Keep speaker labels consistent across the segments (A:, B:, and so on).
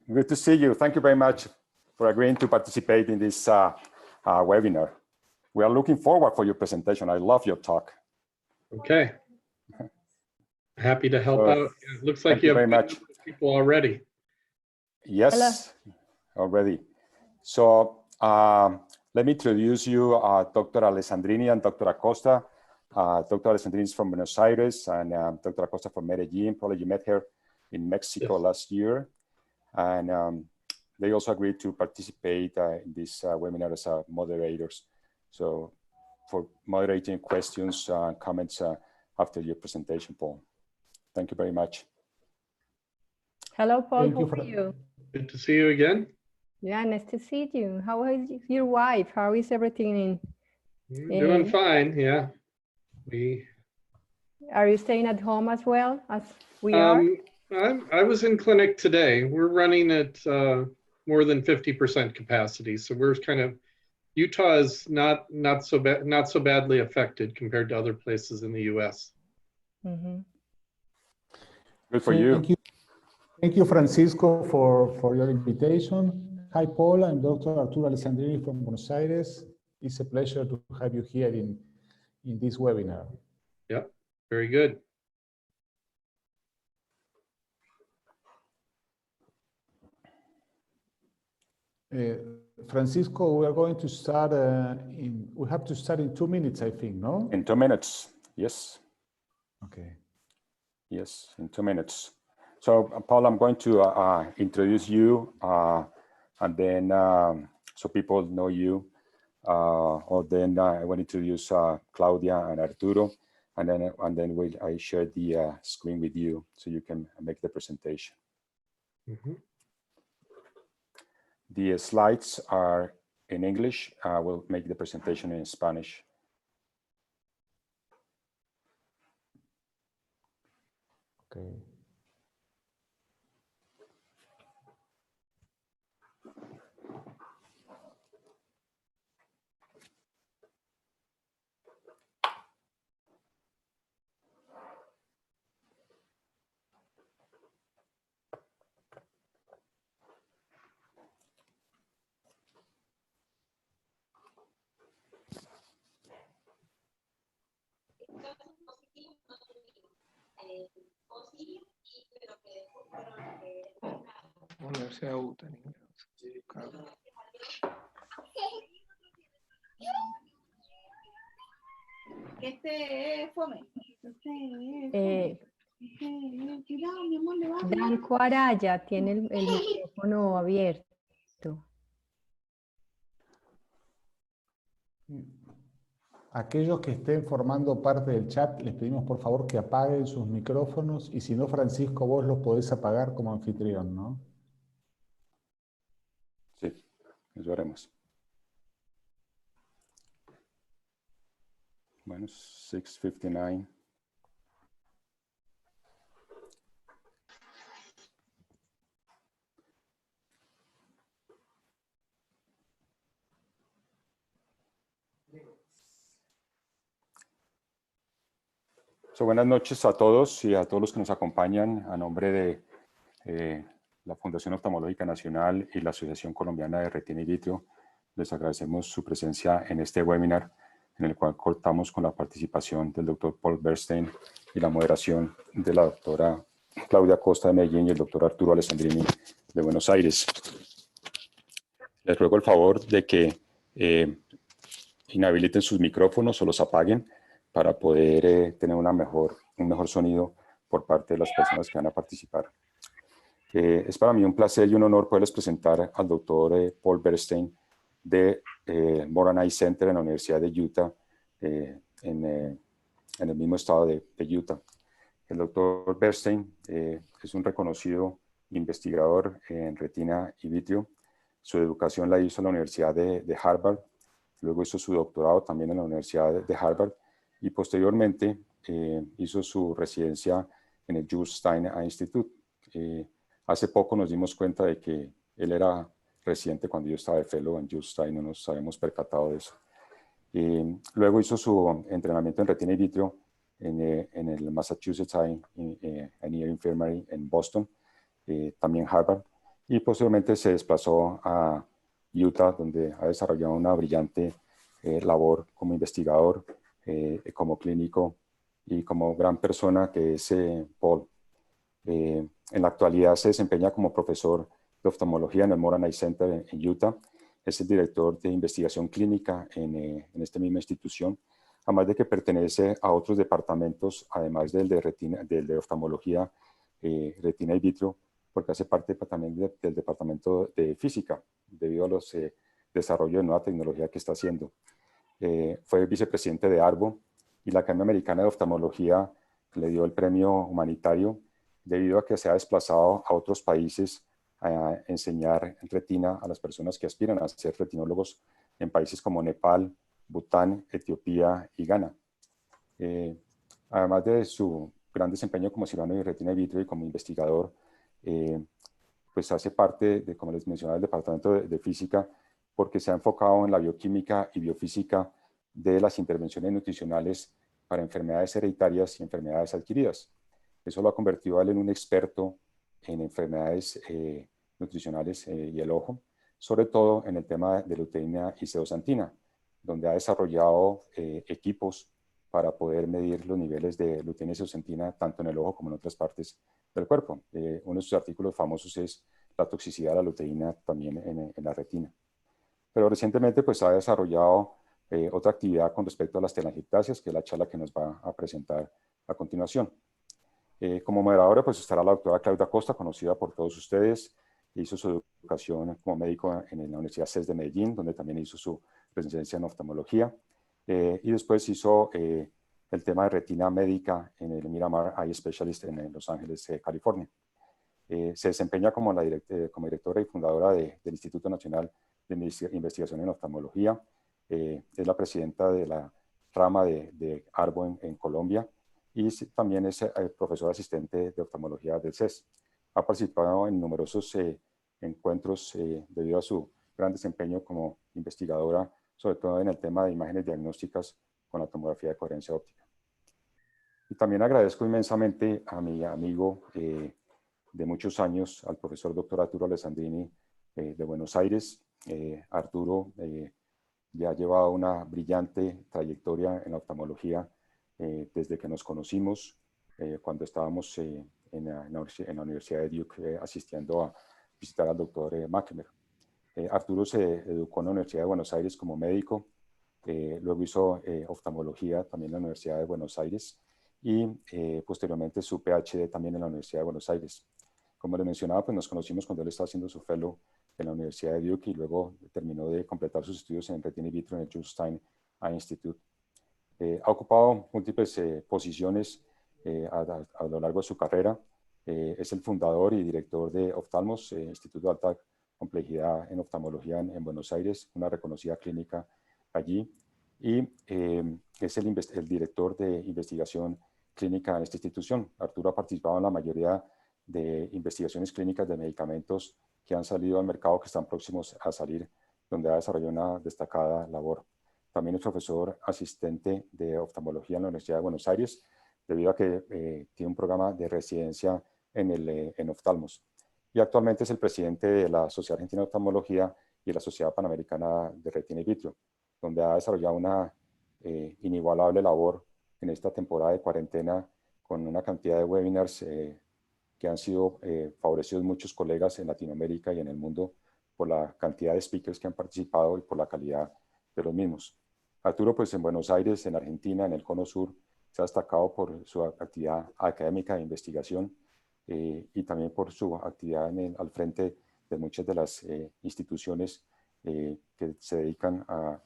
A: Good to see you. Thank you very much for agreeing to participate in this webinar. We are looking forward for your presentation. I love your talk.
B: Okay. Happy to help out. It looks like you have
A: very much
B: people already.
A: Yes, hello. Already. So let me introduce you Dr. Alessandrini and Dr. Acosta. Dr. Alessandrini is from Buenos Aires, and Dr. Acosta from Medellin. Probably you met her in Mexico last year. And they also agreed to participate in this webinar as moderators. So for moderating questions and comments after your presentation, Paul. Thank you very much.
C: Hello, Paul. How are you?
B: Good to see you again.
C: Yeah, nice to see you. How is your wife? How is everything
B: Doing fine, yeah.
C: Are you staying at home as well as we are?
B: I was in clinic today. We're running at more than 50% capacity, so we're kind of, Utah is not so badly affected compared to other places in the U.S.
C: Mm-hmm.
A: Good for you.
D: Thank you, Francisco, for your invitation. Hi, Paul. I'm Dr. Arturo Alessandrini from Buenos Aires. It's a pleasure to have you here in this webinar.
B: Yep, very good.
D: Francisco, we are going to start we have to start in 2 minutes, I think, no?
A: In 2 minutes, yes.
D: Okay.
A: Yes, in 2 minutes. So, Paul, I'm going to introduce you, and then so people know you. Or then I want to introduce Claudia and Arturo, and then I share the screen with you so you can make the presentation.
B: Mm-hmm.
A: The slides are in English. We'll make the presentation in Spanish.
D: Okay.
E: Universidad UTA.
C: Blanco Araya tiene el micrófono abierto.
D: Aquellos que estén formando parte del chat, les pedimos por favor que apaguen sus micrófonos, y si no, Francisco, vos los podés apagar como anfitrión, ¿no?
A: Sí, eso haremos. Bueno, 6:59. Buenas noches a todos y a todos los que nos acompañan a nombre de la Fundación Oftalmológica Nacional y la Asociación Colombiana de Retina y Vitrio. Les agradecemos su presencia en este webinar, en el cual contamos con la participación del doctor Paul Bernstein y la moderación de la doctora Claudia Acosta de Medellín y el doctor Arturo Alessandrini de Buenos Aires. Les ruego el favor de que inhabiliten sus micrófonos o los apaguen para poder tener un mejor sonido por parte de las personas que van a participar. Es para mí un placer y un honor poderles presentar al doctor Paul Bernstein de Moran Eye Center en la Universidad de Utah, en el mismo estado de Utah. El doctor Bernstein es un reconocido investigador en retina y vitrio. Su educación la hizo en la Universidad de Harvard, luego hizo su doctorado también en la Universidad de Harvard, y posteriormente hizo su residencia en el Jules Stein Eye Institute. Hace poco nos dimos cuenta de que él era residente cuando yo estaba de fellow en Jules Stein, no nos habíamos percatado de eso. Luego hizo su entrenamiento en retina y vitrio en el Massachusetts Eye and Ear Infirmary en Boston, también Harvard, y posteriormente se desplazó a Utah, donde ha desarrollado una brillante labor como investigador, como clínico y como gran persona que es Paul. En la actualidad se desempeña como profesor de oftalmología en el Moran Eye Center en Utah. Es el director de investigación clínica en esta misma institución, además de que pertenece a otros departamentos, además del de retina, del de oftalmología, retina y vitro, porque hace parte también del departamento de física, debido a los desarrollos de nueva tecnología que está haciendo. Fue vicepresidente de ARBO y la Academia Americana de Oftalmología le dio el premio humanitario debido a que se ha desplazado a otros países a enseñar retina a las personas que aspiran a ser retinólogos en países como Nepal, Bután, Etiopía y Ghana. Además de su gran desempeño como cirujano de retina y vitro y como investigador, pues hace parte de, como les mencionaba, el departamento de física, porque se ha enfocado en la bioquímica y biofísica de las intervenciones nutricionales para enfermedades hereditarias y enfermedades adquiridas. Eso lo ha convertido a él en un experto en enfermedades nutricionales y el ojo, sobre todo en el tema de luteína y zeosantina, donde ha desarrollado equipos para poder medir los niveles de luteína y zeosantina tanto en el ojo como en otras partes del cuerpo. Uno de sus artículos famosos es la toxicidad de la luteína también en la retina. Pero recientemente pues ha desarrollado otra actividad con respecto a las telangiectasias, que es la charla que nos va a presentar a continuación. Como moderadora pues estará la doctora Claudia Costa, conocida por todos ustedes. Hizo su educación como médico en la Universidad CES de Medellín, donde también hizo su residencia en oftalmología. Y después hizo el tema de retina médica en el Miramar Eye Specialist en Los Ángeles, California. Se desempeña como directora y fundadora del Instituto Nacional de Investigación en Oftalmología. Es la presidenta de la rama de ARBO en Colombia y también es profesora asistente de oftalmología del CES. Ha participado en numerosos encuentros debido a su gran desempeño como investigadora, sobre todo en el tema de imágenes diagnósticas con la tomografía de coherencia óptica. Y también agradezco inmensamente a mi amigo de muchos años, al profesor Dr. Arturo Alessandrini de Buenos Aires. Arturo ya ha llevado una brillante trayectoria en la oftalmología desde que nos conocimos, cuando estábamos en la Universidad de Duke asistiendo a visitar al doctor Macular. Arturo se educó en la Universidad de Buenos Aires como médico, luego hizo oftalmología también en la Universidad de Buenos Aires y posteriormente su PhD también en la Universidad de Buenos Aires. Como les mencionaba, pues nos conocimos cuando él estaba haciendo su fellow en la Universidad de Duke y luego terminó de completar sus estudios en retina in vitro en el Jules Stein Eye Institute. Ha ocupado múltiples posiciones a lo largo de su carrera. Es el fundador y director de Oftalmos, Instituto de Alta Complejidad en Oftalmología en Buenos Aires, una reconocida clínica allí. Y es el director de investigación clínica en esta institución. Arturo ha participado en la mayoría de investigaciones clínicas de medicamentos que han salido al mercado, que están próximos a salir, donde ha desarrollado una destacada labor. También es profesor asistente de oftalmología en la Universidad de Buenos Aires, debido a que tiene un programa de residencia en Oftalmos. Y actualmente es el presidente de la Sociedad Argentina de Oftalmología y la Sociedad Panamericana de Retina y Vitro, donde ha desarrollado una inigualable labor en esta temporada de cuarentena con una cantidad de webinars que han sido favorecidos muchos colegas en Latinoamérica y en el mundo por la cantidad de speakers que han participado y por la calidad de los mismos. Arturo, pues en Buenos Aires, en Argentina, en el Cono Sur, se ha destacado por su actividad académica de investigación y también por su actividad al frente de muchas de las instituciones que se dedican a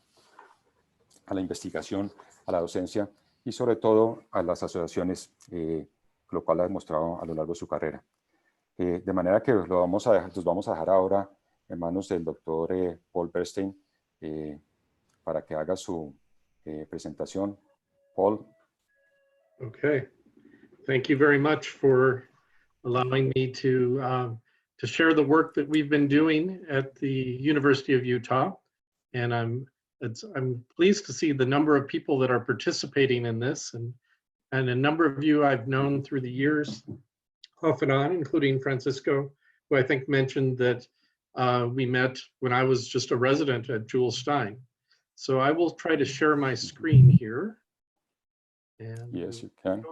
A: la investigación, a la docencia y sobre todo a las asociaciones, lo cual ha demostrado a lo largo de su carrera. De manera que los vamos a dejar ahora en manos del doctor Paul Bernstein para que haga su presentación. Paul.
B: Okay. Thank you very much for allowing me to share the work that we've been doing at the University of Utah. And I'm pleased to see the number of people that are participating in this, and a number of you I've known through the years, off and on, including Francisco who I think mentioned that we met when I was just a resident at Jules Stein. So I will try to share my screen here. And
A: Yes, you can.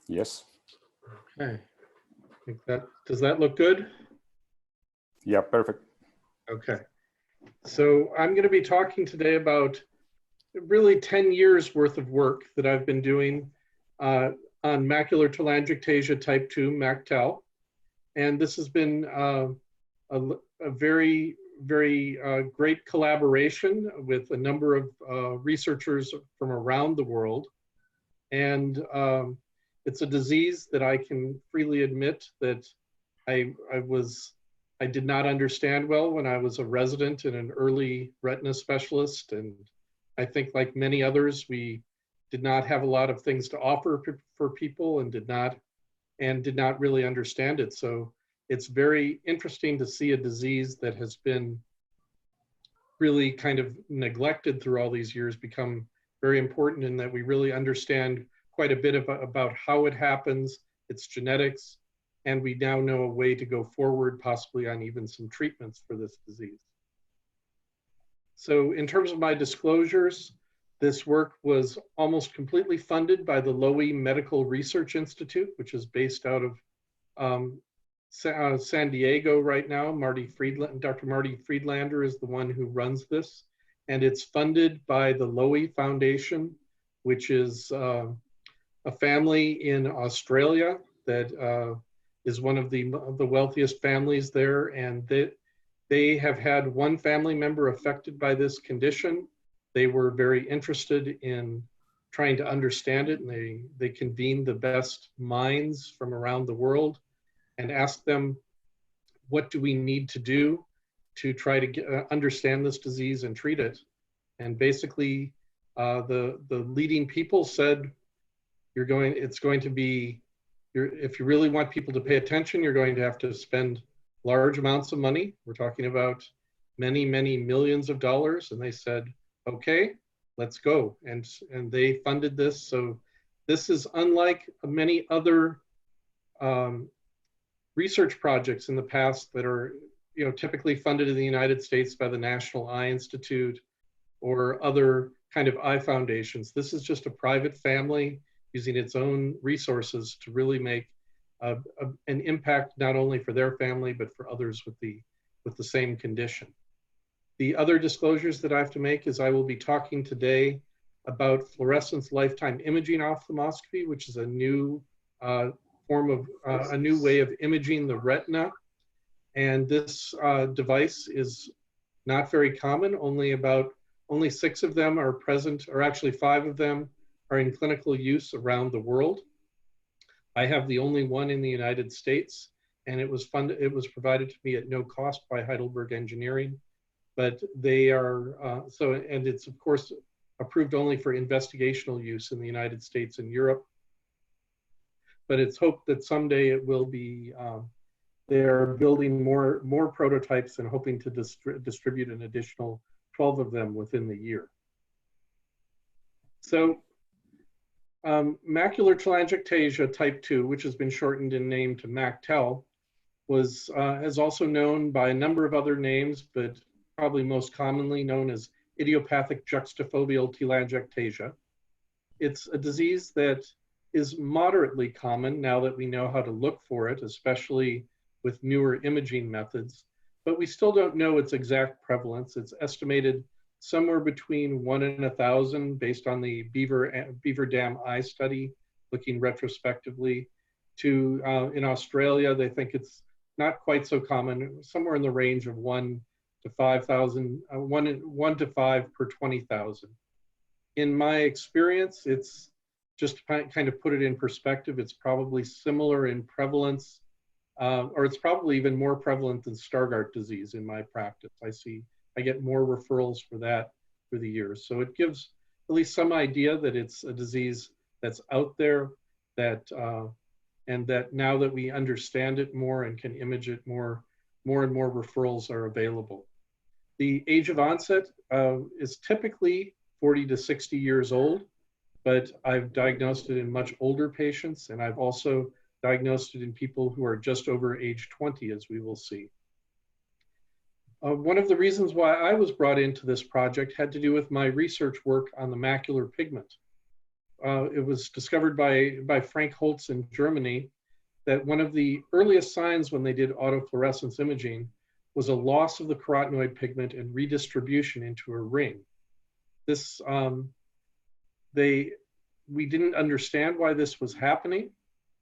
A: Yes.
B: okay. I think that, does that look good?
A: Yeah, perfect.
B: Okay. So I'm going to be talking today about really 10 years worth of work that I've been doing on macular telangiectasia type 2, MacTel. And this has been a very, very great collaboration with a number of researchers from around the world. And it's a disease that I can freely admit that I did not understand well when I was a resident and an early retina specialist. And I think like many others, we did not have a lot of things to offer for people and did not really understand it. So it's very interesting to see a disease that has been really kind of neglected through all these years become very important in that we really understand quite a bit about how it happens, its genetics, and we now know a way to go forward, possibly on even some treatments for this disease. So in terms of my disclosures, this work was almost completely funded by the Lowy Medical Research Institute, which is based out of San Diego right now. Dr. Marty Friedlander is the one who runs this. And it's funded by the Lowy Foundation, which is a family in Australia that is one of the wealthiest families there. And they have had one family member affected by this condition. They were very interested in trying to understand it, and they convened the best minds from around the world and asked them, what do we need to do to try to understand this disease and treat it? And basically, the leading people said, if you really want people to pay attention, you're going to have to spend large amounts of money. We're talking about many, many millions of dollars. And they said, okay, let's go. And they funded this. So this is unlike many other research projects in the past that are typically funded in the United States by the National Eye Institute or other kind of eye foundations. This is just a private family using its own resources to really make an impact not only for their family, but for others with the same condition. The other disclosures that I have to make is I will be talking today about fluorescence lifetime imaging ophthalmoscopy, which is a new a new way of imaging the retina. And this device is not very common. Only 6 of them are present, or actually 5 of them are in clinical use around the world. I have the only one in the United States, and it was provided to me at no cost by Heidelberg Engineering. But they are, and it's of course approved only for investigational use in the United States and Europe. But it's hoped that someday it will be, they're building more prototypes and hoping to distribute an additional 12 of them within the year. So macular telangiectasia type 2, which has been shortened in name to MacTel, is also known by a number of other names, but probably most commonly known as idiopathic juxtafoveal telangiectasia. It's a disease that is moderately common now that we know how to look for it, especially with newer imaging methods, but we still don't know its exact prevalence. It's estimated somewhere between 1 in 1,000 based on the Beaver Dam Eye study, looking retrospectively, to in Australia, they think it's not quite so common, somewhere in the range of 1 to 5,000, 1 to 5 per 20,000. In my experience, it's just to kind of put it in perspective, it's probably similar in prevalence, or it's probably even more prevalent than Stargardt disease in my practice. I get more referrals for that through the years. So it gives at least some idea that it's a disease that's out there, and that now that we understand it more and can image it more and more referrals are available. The age of onset is typically 40 to 60 years old, but I've diagnosed it in much older patients, and I've also diagnosed it in people who are just over age 20, as we will see. One of the reasons why I was brought into this project had to do with my research work on the macular pigment. It was discovered by Frank Holtz in Germany that one of the earliest signs when they did autofluorescence imaging was a loss of the carotenoid pigment and redistribution into a ring. This, we didn't understand why this was happening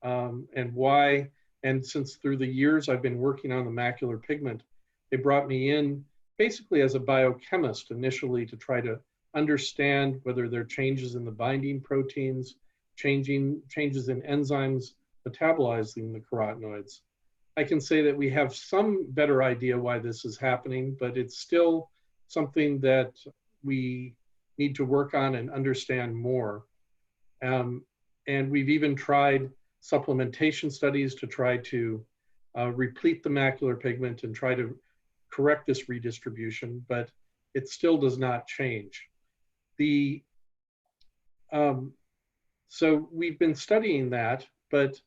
B: and why, and since through the years I've been working on the macular pigment, they brought me in basically as a biochemist initially to try to understand whether there are changes in the binding proteins, changes in enzymes metabolizing the carotenoids. I can say that we have some better idea why this is happening, but it's still something that we need to work on and understand more. And we've even tried supplementation studies to try to replete the macular pigment and try to correct this redistribution, but it still does not change. So we've been studying that, but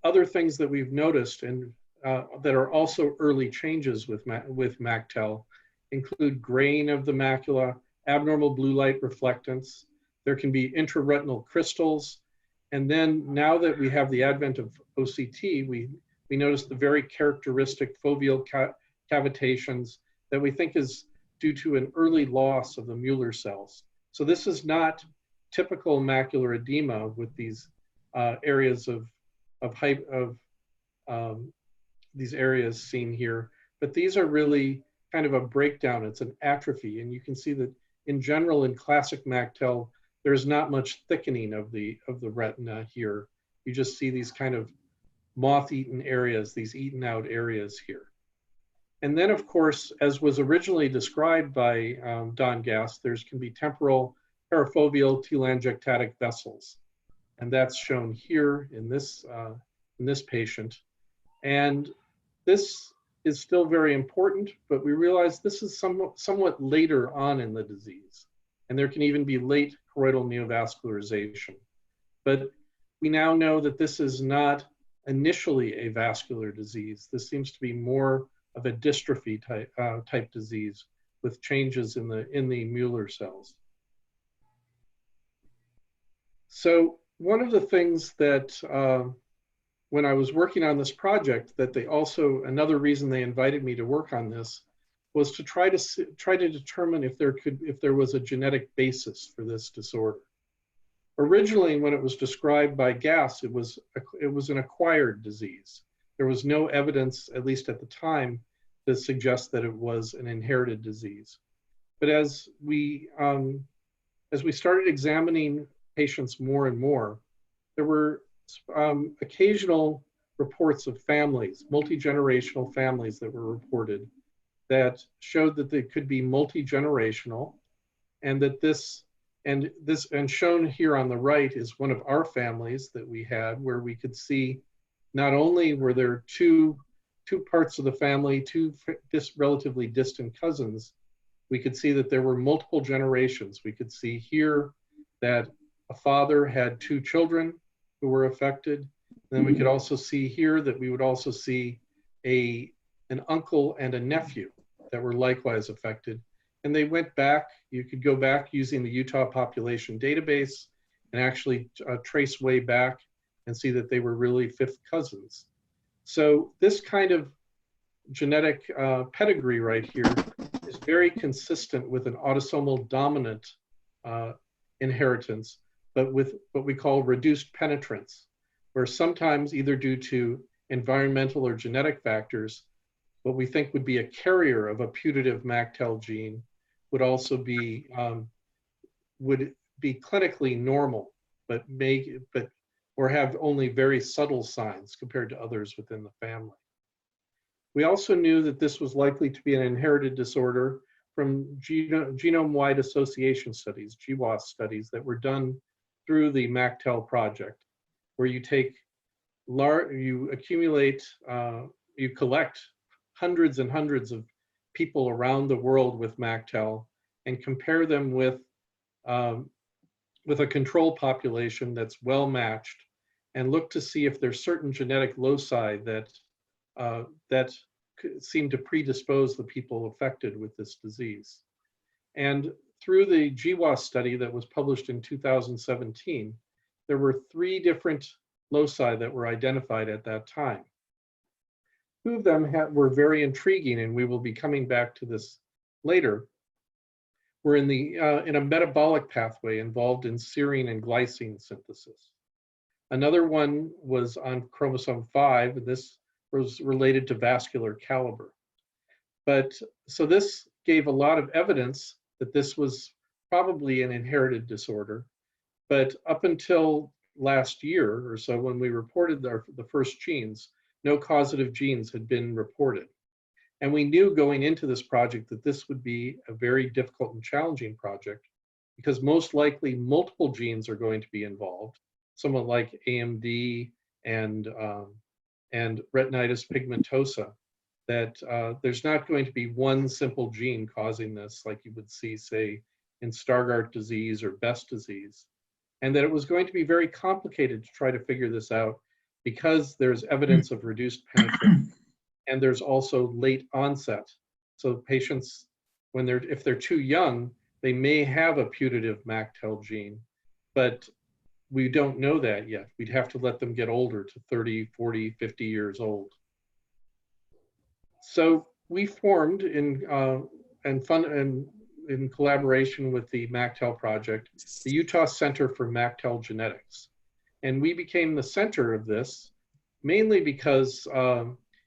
B: other things that we've noticed and that are also early changes with MacTel include graying of the macula, abnormal blue light reflectance. There can be intraretinal crystals. And then now that we have the advent of OCT, we notice the very characteristic foveal cavitations that we think is due to an early loss of the Mueller cells. So this is not typical macular edema with these areas of these areas seen here, but these are really kind of a breakdown. It's an atrophy, and you can see that in general in classic MacTel, there's not much thickening of the retina here. You just see these kind of moth-eaten areas, these eaten out areas here. And then, of course, as was originally described by Don Gass, can be temporal parafoveal telangiectatic vessels. And that's shown here in this patient. And this is still very important, but we realize this is somewhat later on in the disease. And there can even be late choroidal neovascularization. But we now know that this is not initially a vascular disease. This seems to be more of a dystrophy type disease with changes in the Mueller cells. So one of the things that when I was working on this project, that another reason they invited me to work on this was to try to determine if there was a genetic basis for this disorder. Originally, when it was described by Gass, it was an acquired disease. There was no evidence, at least at the time, to suggest that it was an inherited disease. But as we started examining patients more and more, there were occasional reports of families, multi-generational families that were reported that showed that they could be multi-generational, and that shown here on the right is one of our families that we had, where we could see not only were there two parts of the family, two relatively distant cousins, we could see that there were multiple generations. We could see here that a father had two children who were affected. And then we could also see here that we would also see an uncle and a nephew that were likewise affected. And they went back, you could go back using the Utah population database and actually trace way back and see that they were really fifth cousins. So this kind of genetic pedigree right here is very consistent with an autosomal dominant inheritance, but with what we call reduced penetrance, where sometimes either due to environmental or genetic factors, what we think would be a carrier of a putative MacTel gene would also be clinically normal, or have only very subtle signs compared to others within the family. We also knew that this was likely to be an inherited disorder from genome-wide association studies, GWAS studies, that were done through the MacTel project, where you collect hundreds and hundreds of people around the world with MacTel and compare them with a control population that's well matched, and look to see if there's certain genetic loci that seem to predispose the people affected with this disease. And through the GWAS study that was published in 2017, there were 3 different loci that were identified at that time. 2 of them were very intriguing, and we will be coming back to this later. We're in a metabolic pathway involved in serine and glycine synthesis. Another one was on chromosome 5, and this was related to vascular caliber. So this gave a lot of evidence that this was probably an inherited disorder. But up until last year or so, when we reported the first genes, no causative genes had been reported. And we knew going into this project that this would be a very difficult and challenging project, because most likely multiple genes are going to be involved, somewhat like AMD and retinitis pigmentosa, that there's not going to be one simple gene causing this like you would see, say, in Stargardt disease or Best disease. And that it was going to be very complicated to try to figure this out, because there's evidence of reduced penetrance. And there's also late onset. So patients, if they're too young, they may have a putative MacTel gene, but we don't know that yet. We'd have to let them get older to 30, 40, 50 years old. So we formed in collaboration with the MacTel project, the Utah Center for MacTel Genetics. And we became the center of this mainly because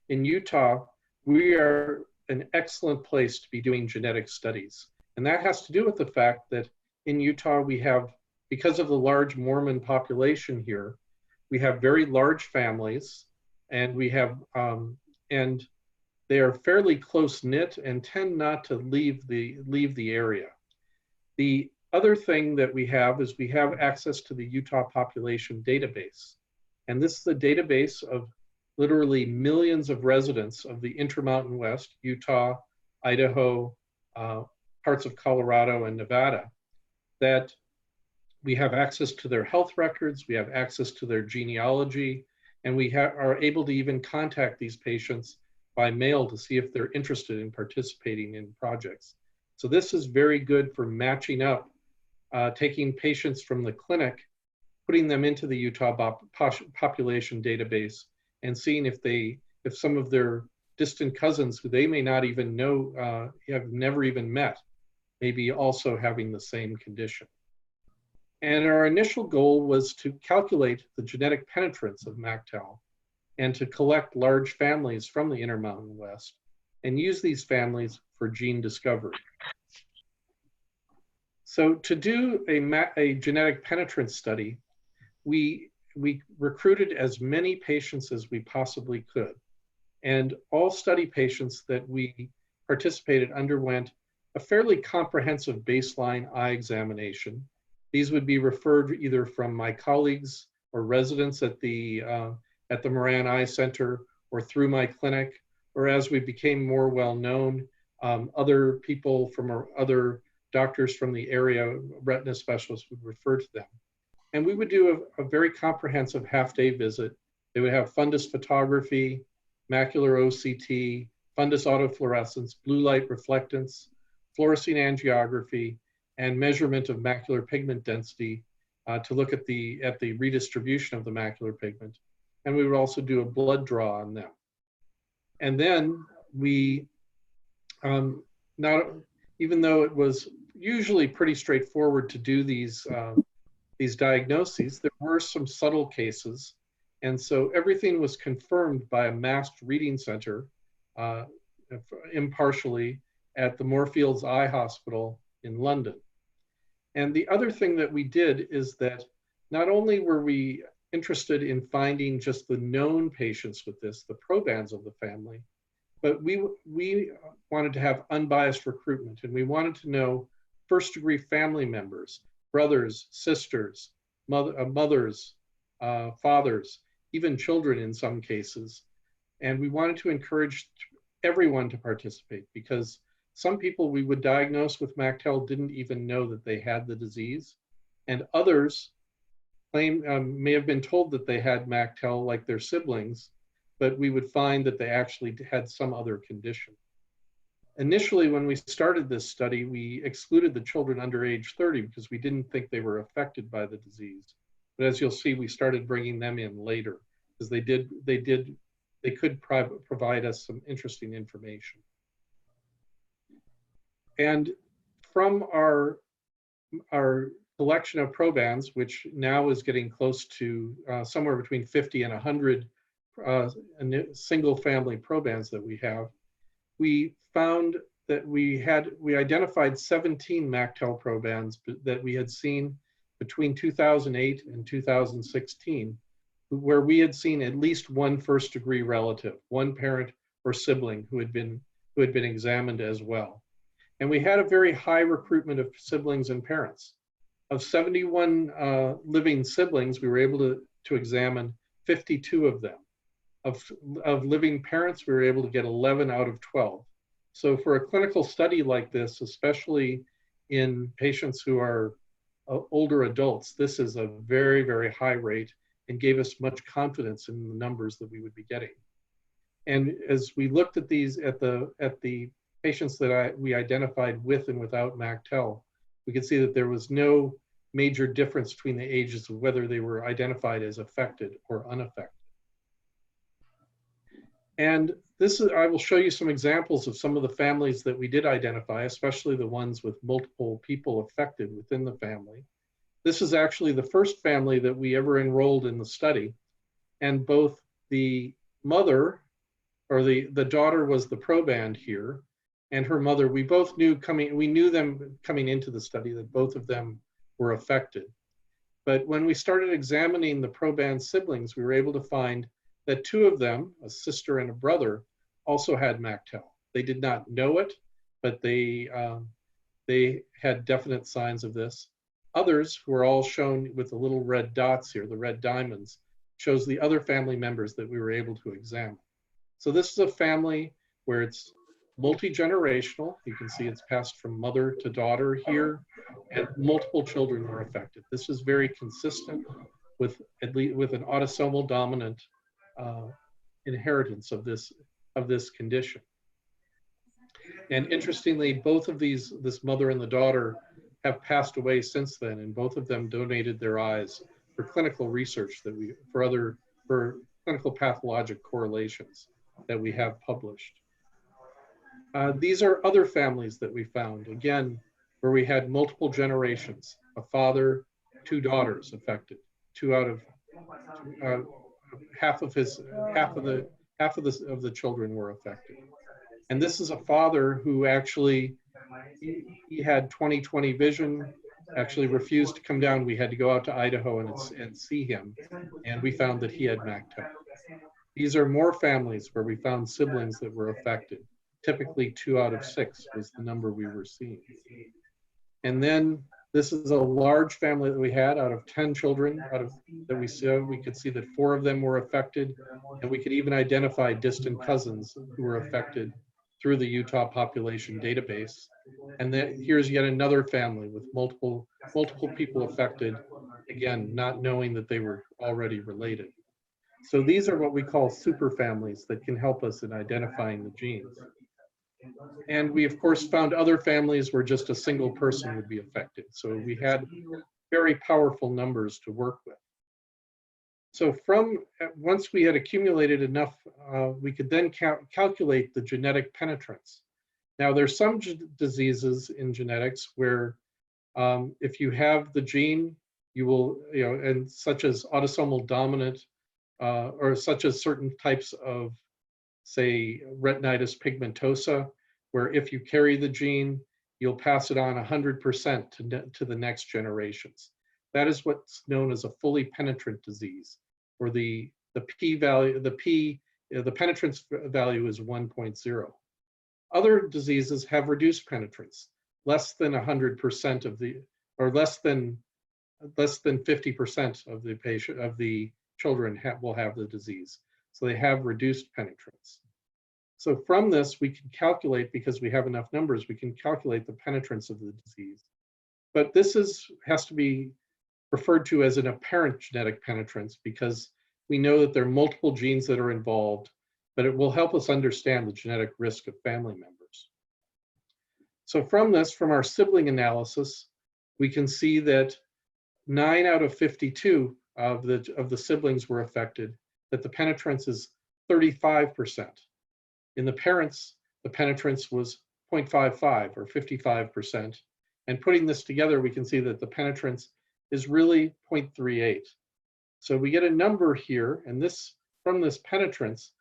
B: in Utah, we are an excellent place to be doing genetic studies. And that has to do with the fact that in Utah, we have, because of the large Mormon population here, we have very large families, and we have, and they are fairly close knit and tend not to leave the area. The other thing that we have is we have access to the Utah population database. And this is a database of literally millions of residents of the Intermountain West, Utah, Idaho, parts of Colorado and Nevada, that we have access to their health records, we have access to their genealogy, and we are able to even contact these patients by mail to see if they're interested in participating in projects. So this is very good for matching up, taking patients from the clinic, putting them into the Utah population database, and seeing if some of their distant cousins who they may not even know, have never even met, may be also having the same condition. And our initial goal was to calculate the genetic penetrance of MacTel and to collect large families from the Intermountain West and use these families for gene discovery. So to do a genetic penetrance study, we recruited as many patients as we possibly could. And all study patients that we participated underwent a fairly comprehensive baseline eye examination. These would be referred either from my colleagues or residents at the Moran Eye Center, or through my clinic, or as we became more well-known, other people from other doctors from the area, retina specialists, would refer to them. And we would do a very comprehensive half-day visit. They would have fundus photography, macular OCT, fundus autofluorescence, blue light reflectance, fluorescein angiography, and measurement of macular pigment density to look at the redistribution of the macular pigment. And we would also do a blood draw on them. And then we, even though it was usually pretty straightforward to do these diagnoses, there were some subtle cases. And so everything was confirmed by a masked reading center impartially at the Moorfields Eye Hospital in London. And the other thing that we did is that not only were we interested in finding just the known patients with this, the probands of the family, but we wanted to have unbiased recruitment, and we wanted to know first-degree family members, brothers, sisters, mothers, fathers, even children in some cases. And we wanted to encourage everyone to participate, because some people we would diagnose with MacTel didn't even know that they had the disease, and others may have been told that they had MacTel like their siblings, but we would find that they actually had some other condition. Initially, when we started this study, we excluded the children under age 30 because we didn't think they were affected by the disease. But as you'll see, we started bringing them in later because they could provide us some interesting information. And from our collection of probands, which now is getting close to somewhere between 50 and 100 single family probands that we have, we found that we identified 17 MacTel probands that we had seen between 2008 and 2016, where we had seen at least one first-degree relative, one parent or sibling who had been examined as well. And we had a very high recruitment of siblings and parents. Of 71 living siblings, we were able to examine 52 of them. Of living parents, we were able to get 11 out of 12. So for a clinical study like this, especially in patients who are older adults, this is a very, very high rate and gave us much confidence in the numbers that we would be getting. And as we looked at these, at the patients that we identified with and without MacTel, we could see that there was no major difference between the ages of whether they were identified as affected or unaffected. And I will show you some examples of some of the families that we did identify, especially the ones with multiple people affected within the family. This is actually the first family that we ever enrolled in the study. And both the mother, or the daughter was the proband here, and her mother, we knew them coming into the study that both of them were affected. But when we started examining the proband siblings, we were able to find that two of them, a sister and a brother, also had MacTel. They did not know it, but they had definite signs of this. Others, who are all shown with the little red dots here, the red diamonds, shows the other family members that we were able to examine. So this is a family where it's multi-generational. You can see it's passed from mother to daughter here, and multiple children were affected. This is very consistent with an autosomal dominant inheritance of this condition. And interestingly, both of this mother and the daughter have passed away since then, and both of them donated their eyes for clinical research for clinical pathologic correlations that we have published. These are other families that we found, again, where we had multiple generations, a father, two daughters affected, half of the children were affected. And this is a father who actually, he had 20/20 vision, actually refused to come down. We had to go out to Idaho and see him, and we found that he had MacTel. These are more families where we found siblings that were affected. Typically 2 out of 6 was the number we were seeing. And then this is a large family that we had out of 10 children that we saw. We could see that 4 of them were affected, and we could even identify distant cousins who were affected through the Utah population database. And then here's yet another family with multiple people affected, again, not knowing that they were already related. So these are what we call superfamilies that can help us in identifying the genes. And we, of course, found other families where just a single person would be affected. So we had very powerful numbers to work with. So once we had accumulated enough, we could then calculate the genetic penetrance. Now, there's some diseases in genetics where if you have the gene, you will, and such as autosomal dominant, or such as certain types of, say, retinitis pigmentosa, where if you carry the gene, you'll pass it on 100% to the next generations. That is what's known as a fully penetrant disease, where the penetrance value is 1.0. Other diseases have reduced penetrance, less than 100% or less than 50% of the children will have the disease. So they have reduced penetrance. So from this, we can calculate, because we have enough numbers, we can calculate the penetrance of the disease. But this has to be referred to as an apparent genetic penetrance, because we know that there are multiple genes that are involved, but it will help us understand the genetic risk of family members. So from this, from our sibling analysis, we can see that 9 out of 52 of the siblings were affected, that the penetrance is 35%. In the parents, the penetrance was 0.55 or 55%. And putting this together, we can see that the penetrance is really 0.38. So we get a number here, and this, from this penetrance,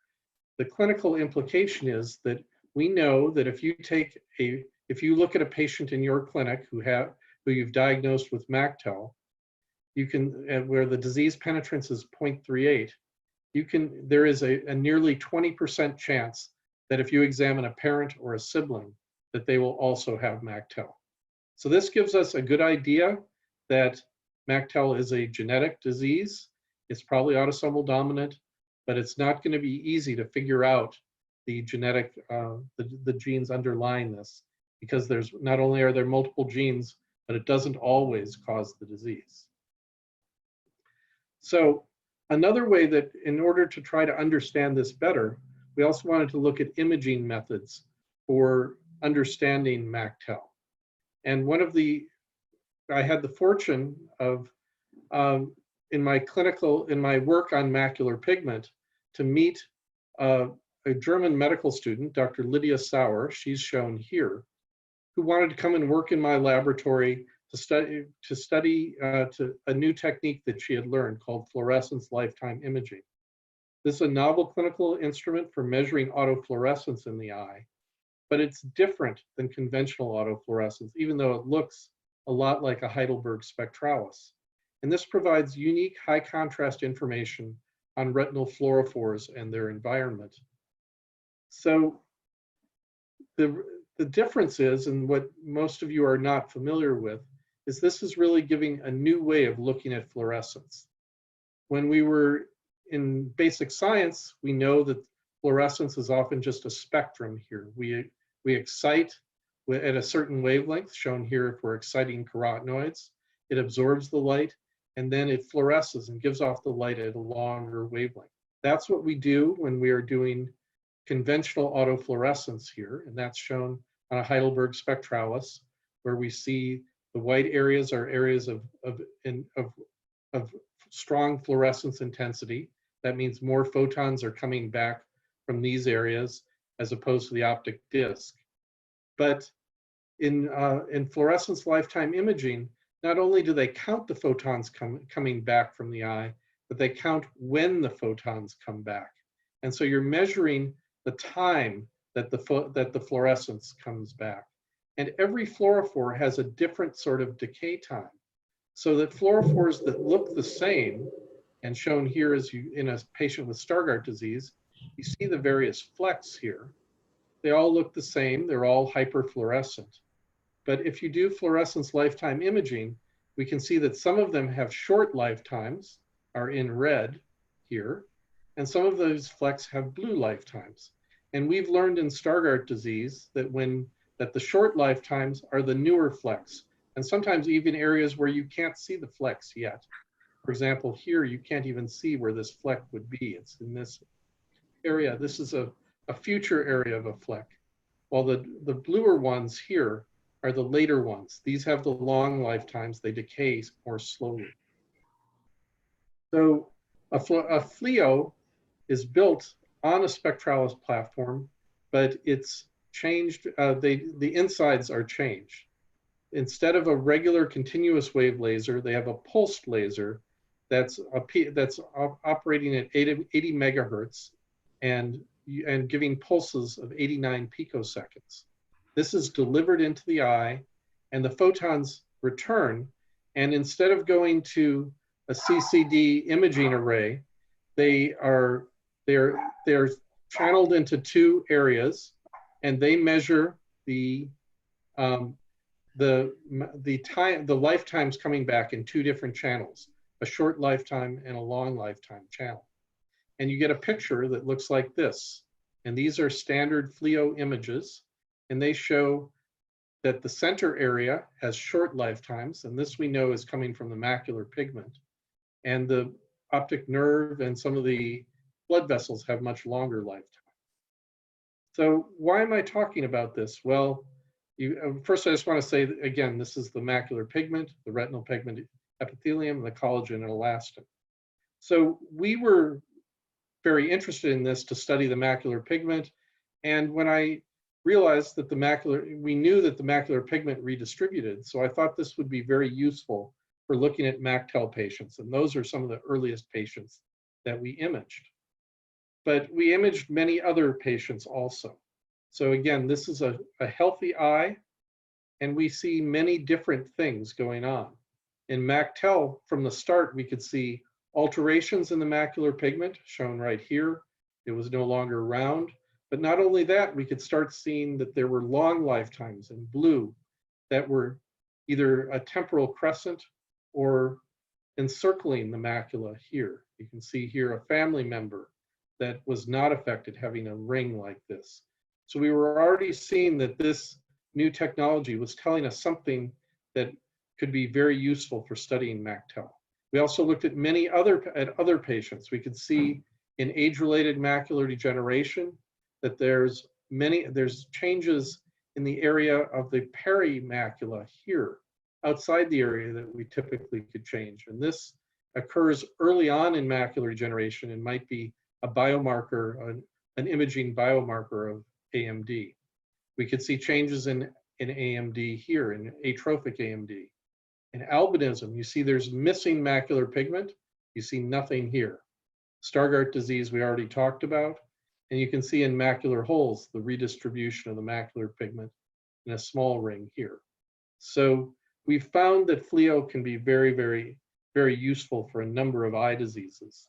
B: the clinical implication is that we know that if you look at a patient in your clinic who you've diagnosed with MacTel, you can, where the disease penetrance is 0.38, there is a nearly 20% chance that if you examine a parent or a sibling, that they will also have MacTel. So this gives us a good idea that MacTel is a genetic disease. It's probably autosomal dominant, but it's not going to be easy to figure out the genetic, the genes underlying this, because there's not only are there multiple genes, but it doesn't always cause the disease. So another way that, in order to try to understand this better, we also wanted to look at imaging methods for understanding MacTel. And I had the fortune of, in my work on macular pigment, to meet a German medical student, Dr. Lydia Sauer, she's shown here, who wanted to come and work in my laboratory to study a new technique that she had learned called fluorescence lifetime imaging. This is a novel clinical instrument for measuring autofluorescence in the eye, but it's different than conventional autofluorescence, even though it looks a lot like a Heidelberg spectralis. And this provides unique high contrast information on retinal fluorophores and their environment. So the difference is, and what most of you are not familiar with, is this is really giving a new way of looking at fluorescence. When we were in basic science, we know that fluorescence is often just a spectrum here. We excite at a certain wavelength, shown here if we're exciting carotenoids. It absorbs the light, and then it fluoresces and gives off the light at a longer wavelength. That's what we do when we are doing conventional autofluorescence here, and that's shown on a Heidelberg spectralis, where we see the white areas are areas of strong fluorescence intensity. That means more photons are coming back from these areas as opposed to the optic disc. But in fluorescence lifetime imaging, not only do they count the photons coming back from the eye, but they count when the photons come back. And so you're measuring the time that the fluorescence comes back. And every fluorophore has a different sort of decay time. So that fluorophores that look the same, and shown here as in a patient with Stargardt disease, you see the various flecks here. They all look the same, they're all hyperfluorescent. But if you do fluorescence lifetime imaging, we can see that some of them have short lifetimes, are in red here, and some of those flecks have blue lifetimes. And we've learned in Stargardt disease that the short lifetimes are the newer flecks, and sometimes even areas where you can't see the flecks yet. For example, here you can't even see where this fleck would be. It's in this area. This is a future area of a fleck, while the bluer ones here are the later ones. These have the long lifetimes. They decay more slowly. So a FLIO is built on a spectralis platform, but it's changed, the insides are changed. Instead of a regular continuous wave laser, they have a pulsed laser that's operating at 80 megahertz and giving pulses of 89 picoseconds. This is delivered into the eye, and the photons return. And instead of going to a CCD imaging array, they're channeled into two areas, and they measure the lifetimes coming back in two different channels, a short lifetime and a long lifetime channel. And you get a picture that looks like this. And these are standard FLIO images, and they show that the center area has short lifetimes, and this we know is coming from the macular pigment. And the optic nerve and some of the blood vessels have much longer lifetime. So why am I talking about this? Well, first I just want to say, again, this is the macular pigment, the retinal pigment epithelium, the collagen and elastin. So we were very interested in this to study the macular pigment. And when I realized that we knew that the macular pigment redistributed, so I thought this would be very useful for looking at MacTel patients. And those are some of the earliest patients that we imaged. But we imaged many other patients also. So again, this is a healthy eye, and we see many different things going on. In MacTel, from the start, we could see alterations in the macular pigment, shown right here. It was no longer round. But not only that, we could start seeing that there were long lifetimes in blue that were either a temporal crescent or encircling the macula here. You can see here a family member that was not affected having a ring like this. So we were already seeing that this new technology was telling us something that could be very useful for studying MacTel. We also looked at many other patients. We could see in age-related macular degeneration that there's changes in the area of the perimacula here, outside the area that we typically could change. And this occurs early on in macular degeneration and might be a biomarker, an imaging biomarker of AMD. We could see changes in AMD here, in atrophic AMD. In albinism, you see there's missing macular pigment. You see nothing here. Stargardt disease we already talked about. And you can see in macular holes, the redistribution of the macular pigment in a small ring here. So we found that FLIO can be very, very, very useful for a number of eye diseases.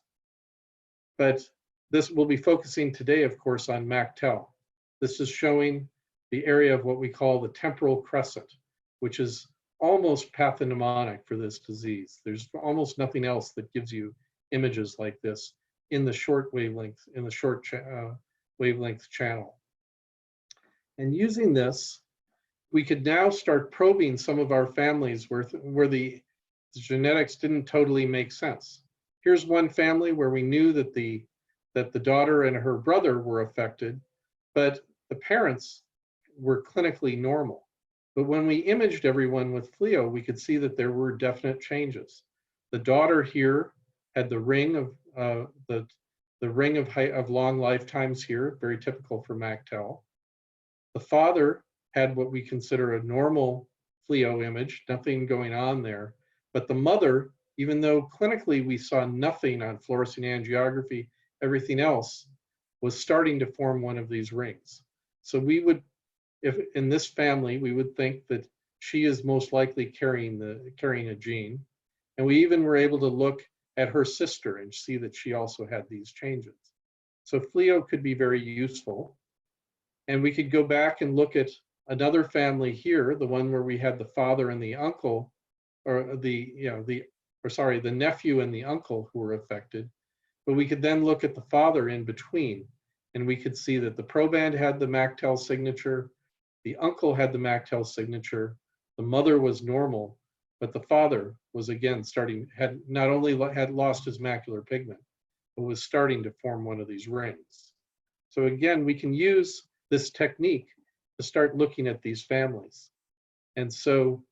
B: But this will be focusing today, of course, on MacTel. This is showing the area of what we call the temporal crescent, which is almost pathognomonic for this disease. There's almost nothing else that gives you images like this in the short wavelength, wavelength channel. And using this, we could now start probing some of our families where the genetics didn't totally make sense. Here's one family where we knew that the daughter and her brother were affected, but the parents were clinically normal. But when we imaged everyone with FLIO, we could see that there were definite changes. The daughter here had the ring of of long lifetimes here, very typical for MacTel. The father had what we consider a normal FLIO image, nothing going on there. But the mother, even though clinically we saw nothing on fluorescein angiography, everything else was starting to form one of these rings. So we would, if in this family, we would think that she is most likely carrying a gene. And we even were able to look at her sister and see that she also had these changes. So FLIO could be very useful. And we could go back and look at another family here, the one where we had the father and the uncle, or the nephew and the uncle who were affected. But we could then look at the father in between, and we could see that the proband had the MacTel signature, the uncle had the MacTel signature, the mother was normal, but the father was again had not only had lost his macular pigment, but was starting to form one of these rings. So again, we can use this technique to start looking at these families. And so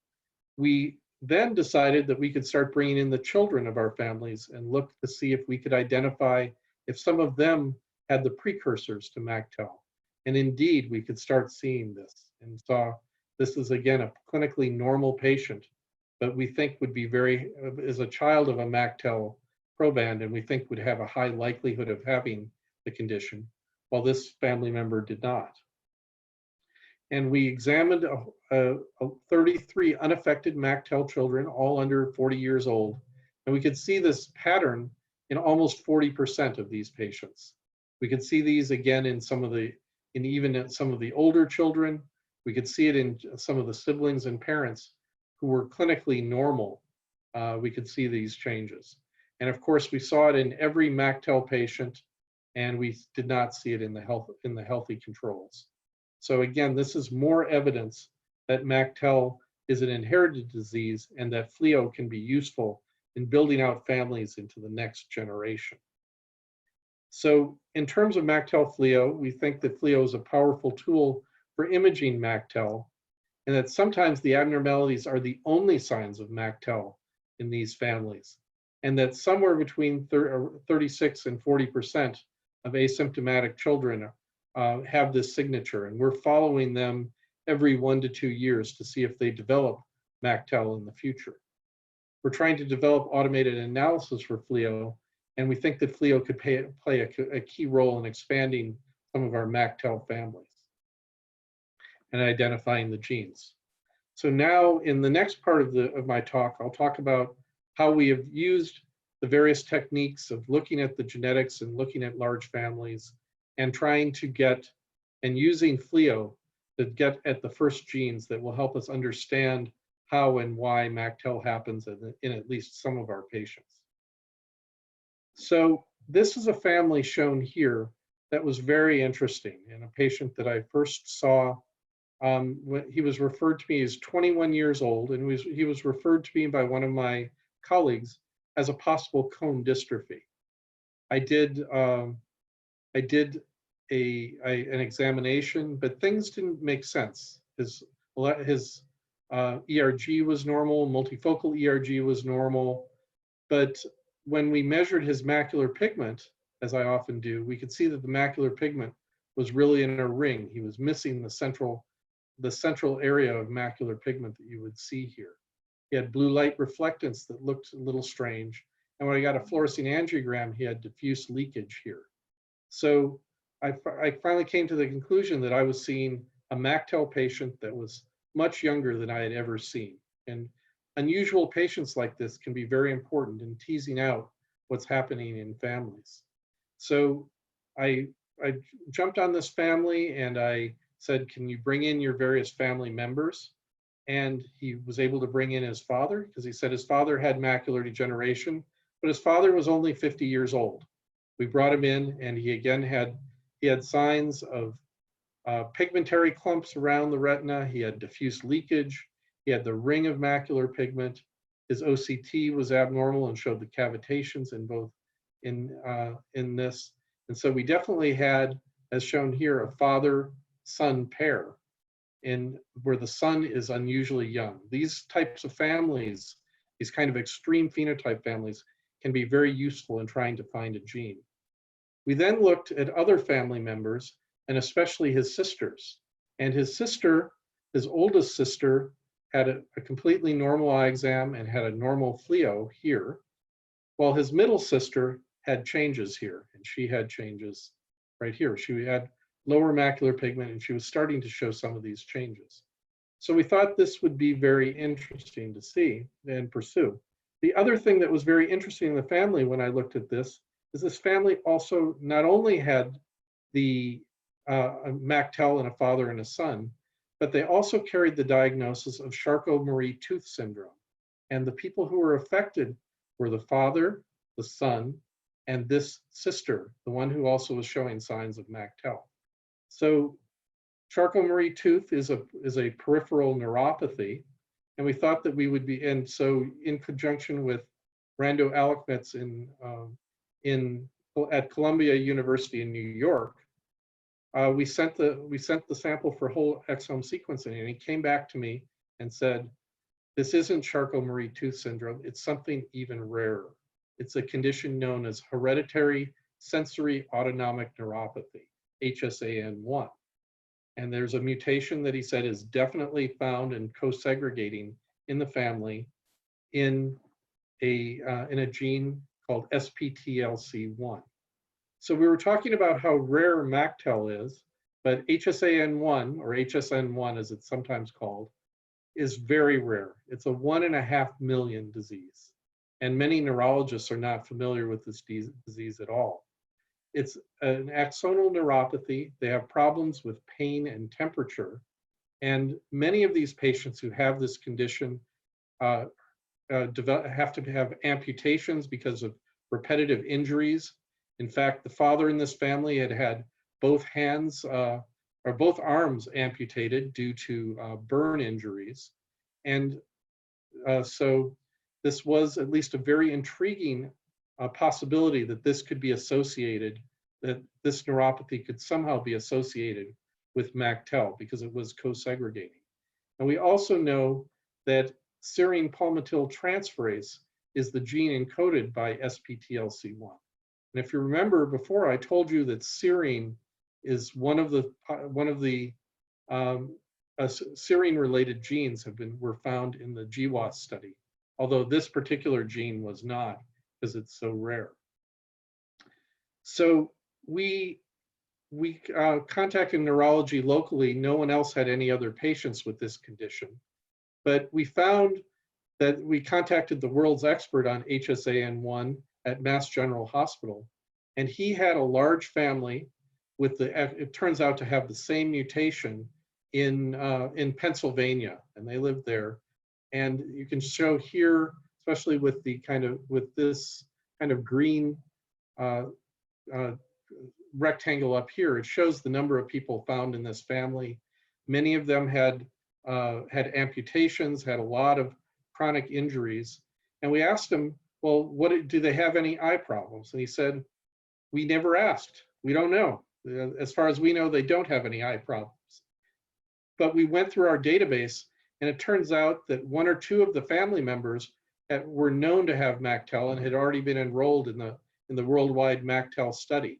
B: we then decided that we could start bringing in the children of our families and look to see if we could identify if some of them had the precursors to MacTel. And indeed, we could start seeing this and saw this is again a clinically normal patient, but we think would be is a child of a MacTel proband, and we think would have a high likelihood of having the condition, while this family member did not. And we examined 33 unaffected MacTel children, all under 40 years old. And we could see this pattern in almost 40% of these patients. We could see these again in even in some of the older children. We could see it in some of the siblings and parents who were clinically normal. We could see these changes. And of course, we saw it in every MacTel patient and we did not see it in the healthy controls. So again, this is more evidence that MacTel is an inherited disease and that FLIO can be useful in building out families into the next generation. So in terms of MacTel FLIO, we think that FLIO is a powerful tool for imaging MacTel, and that sometimes the abnormalities are the only signs of MacTel in these families, and that somewhere between 36 and 40% of asymptomatic children have this signature, and we're following them every 1 to 2 years to see if they develop MacTel in the future. We're trying to develop automated analysis for FLIO, and we think that FLIO could play a key role in expanding some of our MacTel families and identifying the genes. So now in the next part of my talk, I'll talk about how we have used the various techniques of looking at the genetics and looking at large families and trying to get, and using FLIO to get at the first genes that will help us understand how and why MacTel happens in at least some of our patients. So this is a family shown here that was very interesting, and a patient that I first saw. He was referred to me as 21 years old, and he was referred to me by one of my colleagues as a possible cone dystrophy. I did an examination, but things didn't make sense. His ERG was normal, multifocal ERG was normal, but when we measured his macular pigment, as I often do, we could see that the macular pigment was really in a ring. He was missing the central area of macular pigment that you would see here. He had blue light reflectance that looked a little strange. And when I got a fluorescein angiogram, he had diffuse leakage here. So I finally came to the conclusion that I was seeing a MacTel patient that was much younger than I had ever seen. And unusual patients like this can be very important in teasing out what's happening in families. So I jumped on this family and I said, can you bring in your various family members? And he was able to bring in his father, because he said his father had macular degeneration, but his father was only 50 years old. We brought him in, and he again had signs of pigmentary clumps around the retina. He had diffuse leakage. He had the ring of macular pigment. His OCT was abnormal and showed the cavitations in both in this. And so we definitely had, as shown here, a father-son pair where the son is unusually young. These types of families, these kind of extreme phenotype families, can be very useful in trying to find a gene. We then looked at other family members, and especially his sisters. And his sister, his oldest sister, had a completely normal eye exam and had a normal FLIO here, while his middle sister had changes here, and she had changes right here. She had lower macular pigment, and she was starting to show some of these changes. So we thought this would be very interesting to see and pursue. The other thing that was very interesting in the family when I looked at this is this family also not only had the MacTel in a father and a son, but they also carried the diagnosis of Charcot-Marie Tooth syndrome. And the people who were affected were the father, the son, and this sister, the one who also was showing signs of MacTel. So Charcot-Marie Tooth is a peripheral neuropathy, and we thought that we would be, and so in conjunction with Rando Alekmitz at Columbia University in New York, we sent the sample for whole exome sequencing, and he came back to me and said, this isn't Charcot-Marie Tooth syndrome, it's something even rarer. It's a condition known as hereditary sensory autonomic neuropathy, HSAN1. And there's a mutation that he said is definitely found and co-segregating in the family in a gene called SPTLC1. So we were talking about how rare MacTel is, but HSAN1, or HSN1 as it's sometimes called, is very rare. It's a 1.5 million disease. And many neurologists are not familiar with this disease at all. It's an axonal neuropathy. They have problems with pain and temperature. And many of these patients who have this condition have to have amputations because of repetitive injuries. In fact, the father in this family had had both hands or both arms amputated due to burn injuries. And so this was at least a very intriguing possibility that this could be associated, that this neuropathy could somehow be associated with MacTel because it was co-segregating. And we also know that serine palmitoyltransferase is the gene encoded by SPTLC1. And if you remember before, I told you that serine is one of the serine-related genes were found in the GWAS study, although this particular gene was not because it's so rare. So we contacted neurology locally. No one else had any other patients with this condition, but we found that we contacted the world's expert on HSAN1 at Mass General Hospital, and he had a large family with it turns out to have the same mutation in Pennsylvania, and they lived there. And you can show here, especially with this kind of green rectangle up here, it shows the number of people found in this family. Many of them had amputations, had a lot of chronic injuries. And we asked him, well, do they have any eye problems? And he said, we never asked. We don't know. As far as we know, they don't have any eye problems. But we went through our database, and it turns out that one or two of the family members were known to have MacTel and had already been enrolled in the worldwide MacTel study.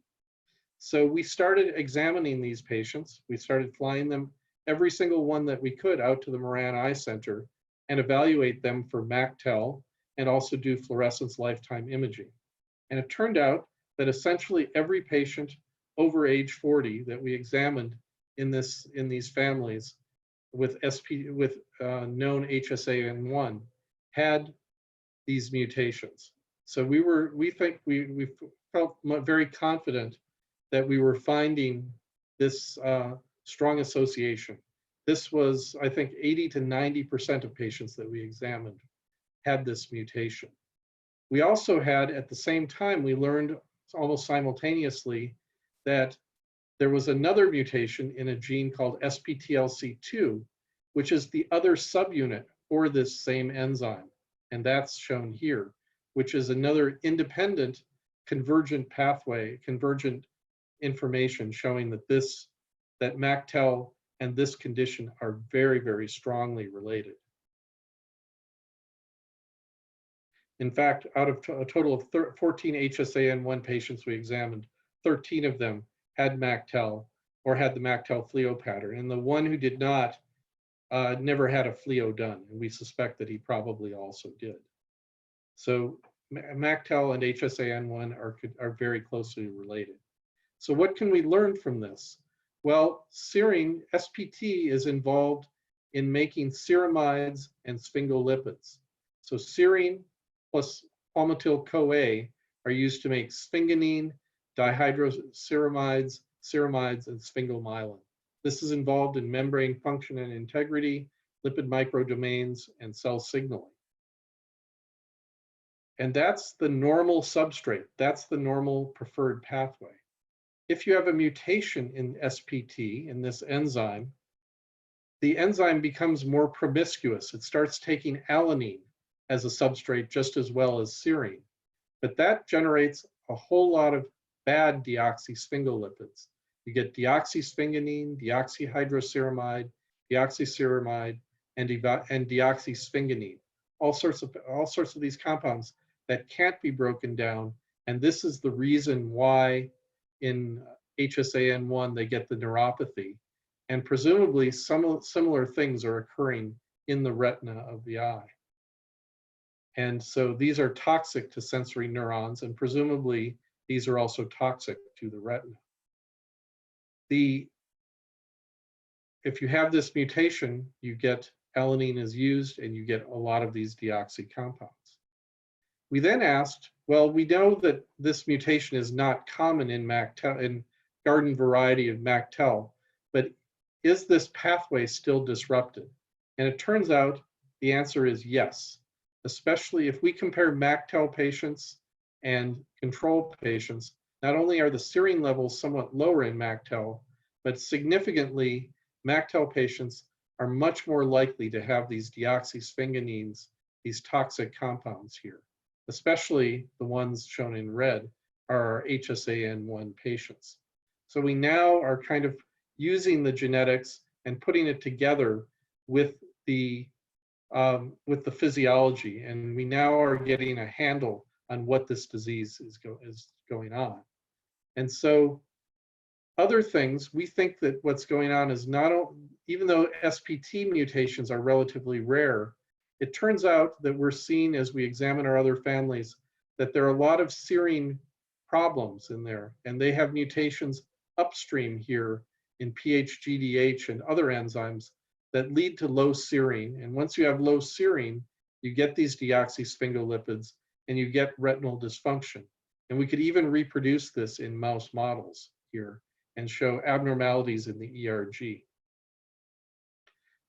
B: So we started examining these patients. We started flying them, every single one that we could, out to the Moran Eye Center and evaluate them for MacTel and also do fluorescence lifetime imaging. And it turned out that essentially every patient over age 40 that we examined in these families with known HSAN1 had these mutations. So we felt very confident that we were finding this strong association. This was, I think, 80 to 90% of patients that we examined had this mutation. We also had, at the same time, we learned almost simultaneously that there was another mutation in a gene called SPTLC2, which is the other subunit for this same enzyme. And that's shown here, which is another independent convergent pathway, convergent information showing that that MacTel and this condition are very, very strongly related. In fact, out of a total of 14 HSAN1 patients we examined, 13 of them had MacTel or had the MacTel FLIO pattern. And the one who did not never had a FLIO done. And we suspect that he probably also did. So MacTel and HSAN1 are very closely related. So what can we learn from this? Well, serine, SPT, is involved in making ceramides and sphingolipids. So serine plus palmitoyl-CoA are used to make sphingonine, dihydroceramides, ceramides, and sphingomyelin. This is involved in membrane function and integrity, lipid microdomains, and cell signaling. And that's the normal substrate. That's the normal preferred pathway. If you have a mutation in SPT, in this enzyme, the enzyme becomes more promiscuous. It starts taking alanine as a substrate just as well as serine. But that generates a whole lot of bad deoxysphingolipids. You get deoxysphingonine, deoxyhydroceramide, deoxyceramide, and deoxysphingonine. All sorts of these compounds that can't be broken down. And this is the reason why in HSAN1 they get the neuropathy. And presumably some similar things are occurring in the retina of the eye. And so these are toxic to sensory neurons, and presumably these are also toxic to the retina. If you have this mutation, you get alanine is used and you get a lot of these deoxy compounds. We then asked, well, we know that this mutation is not common in MacTel, in garden variety of MacTel, but is this pathway still disrupted? And it turns out the answer is yes, especially if we compare MacTel patients and control patients. not only are the serine levels somewhat lower in MacTel, but significantly, MacTel patients are much more likely to have these deoxysphinganines, these toxic compounds here, especially the ones shown in red are our HSAN1 patients. So we now are kind of using the genetics and putting it together with the physiology, and we now are getting a handle on what this disease is going on. And so other things, we think that what's going on is not, even though SPT mutations are relatively rare, it turns out that we're seeing as we examine our other families that there are a lot of serine problems in there, and they have mutations upstream here in PHGDH and other enzymes that lead to low serine. And once you have low serine, you get these deoxysphingolipids and you get retinal dysfunction. And we could even reproduce this in mouse models here and show abnormalities in the ERG.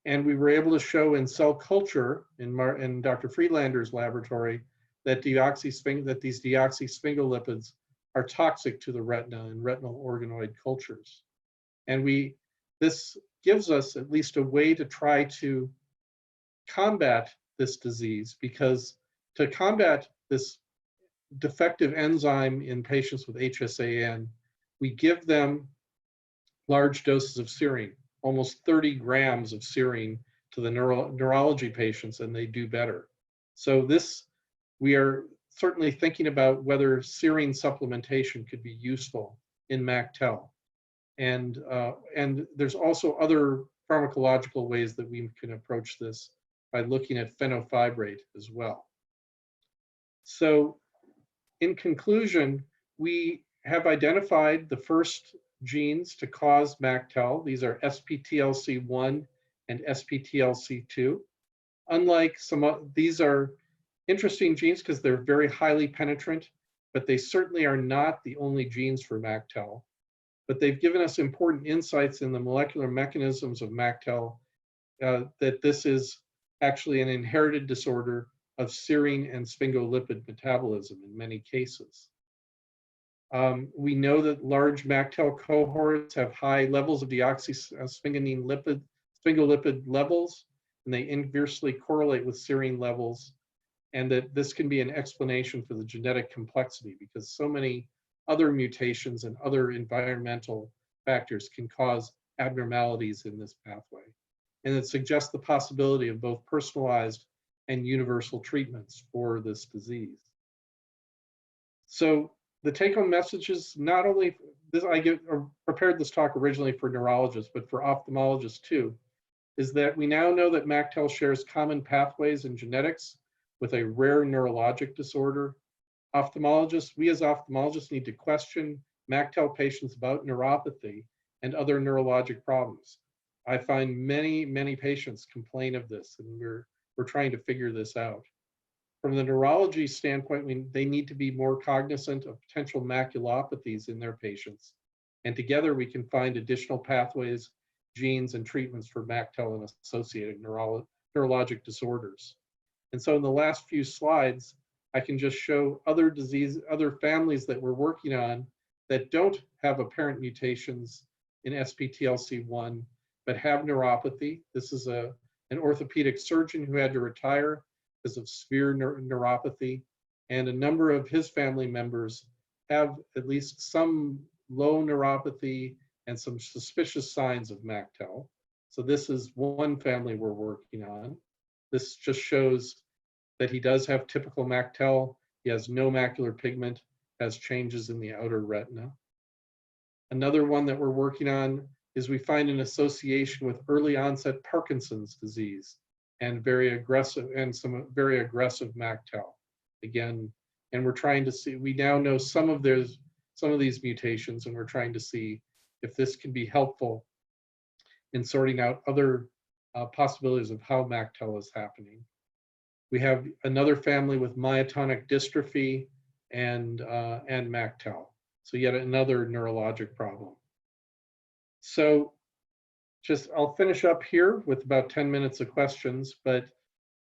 B: And we were able to show in cell culture in Dr. Friedlander's laboratory that these deoxysphingolipids are toxic to the retina in retinal organoid cultures. And this gives us at least a way to try to combat this disease, because to combat this defective enzyme in patients with HSAN, we give them large doses of serine, almost 30 grams of serine to the neurology patients, and they do better. So we are certainly thinking about whether serine supplementation could be useful in MacTel. And there's also other pharmacological ways that we can approach this by looking at fenofibrate as well. So in conclusion, we have identified the first genes to cause MacTel. These are SPTLC1 and SPTLC2. Unlike these are interesting genes because they're very highly penetrant, but they certainly are not the only genes for MacTel. But they've given us important insights in the molecular mechanisms of MacTel, that this is actually an inherited disorder of serine and sphingolipid metabolism in many cases. We know that large MacTel cohorts have high levels of deoxysphingolipid levels, and they inversely correlate with serine levels, and that this can be an explanation for the genetic complexity, because so many other mutations and other environmental factors can cause abnormalities in this pathway. And it suggests the possibility of both personalized and universal treatments for this disease. So the take-home message is not only this, prepared this talk originally for neurologists, but for ophthalmologists too, is that we now know that MacTel shares common pathways in genetics with a rare neurologic disorder. We as ophthalmologists need to question MacTel patients about neuropathy and other neurologic problems. I find many patients complain of this, and we're trying to figure this out. From the neurology standpoint, they need to be more cognizant of potential maculopathies in their patients. And together we can find additional pathways, genes, and treatments for MacTel and associated neurologic disorders. And so in the last few slides, I can just show other families that we're working on that don't have apparent mutations in SPTLC1, but have neuropathy. This is an orthopedic surgeon who had to retire because of severe neuropathy, and a number of his family members have at least some low neuropathy and some suspicious signs of MacTel. So this is one family we're working on. This just shows that he does have typical MacTel. He has no macular pigment, has changes in the outer retina. Another one that we're working on is we find an association with early onset Parkinson's disease and some very aggressive MacTel. Again, and we're trying to see, we now know some of these mutations, and we're trying to see if this can be helpful in sorting out other possibilities of how MacTel is happening. We have another family with myotonic dystrophy and MacTel. So yet another neurologic problem. So I'll finish up here with about 10 minutes of questions, but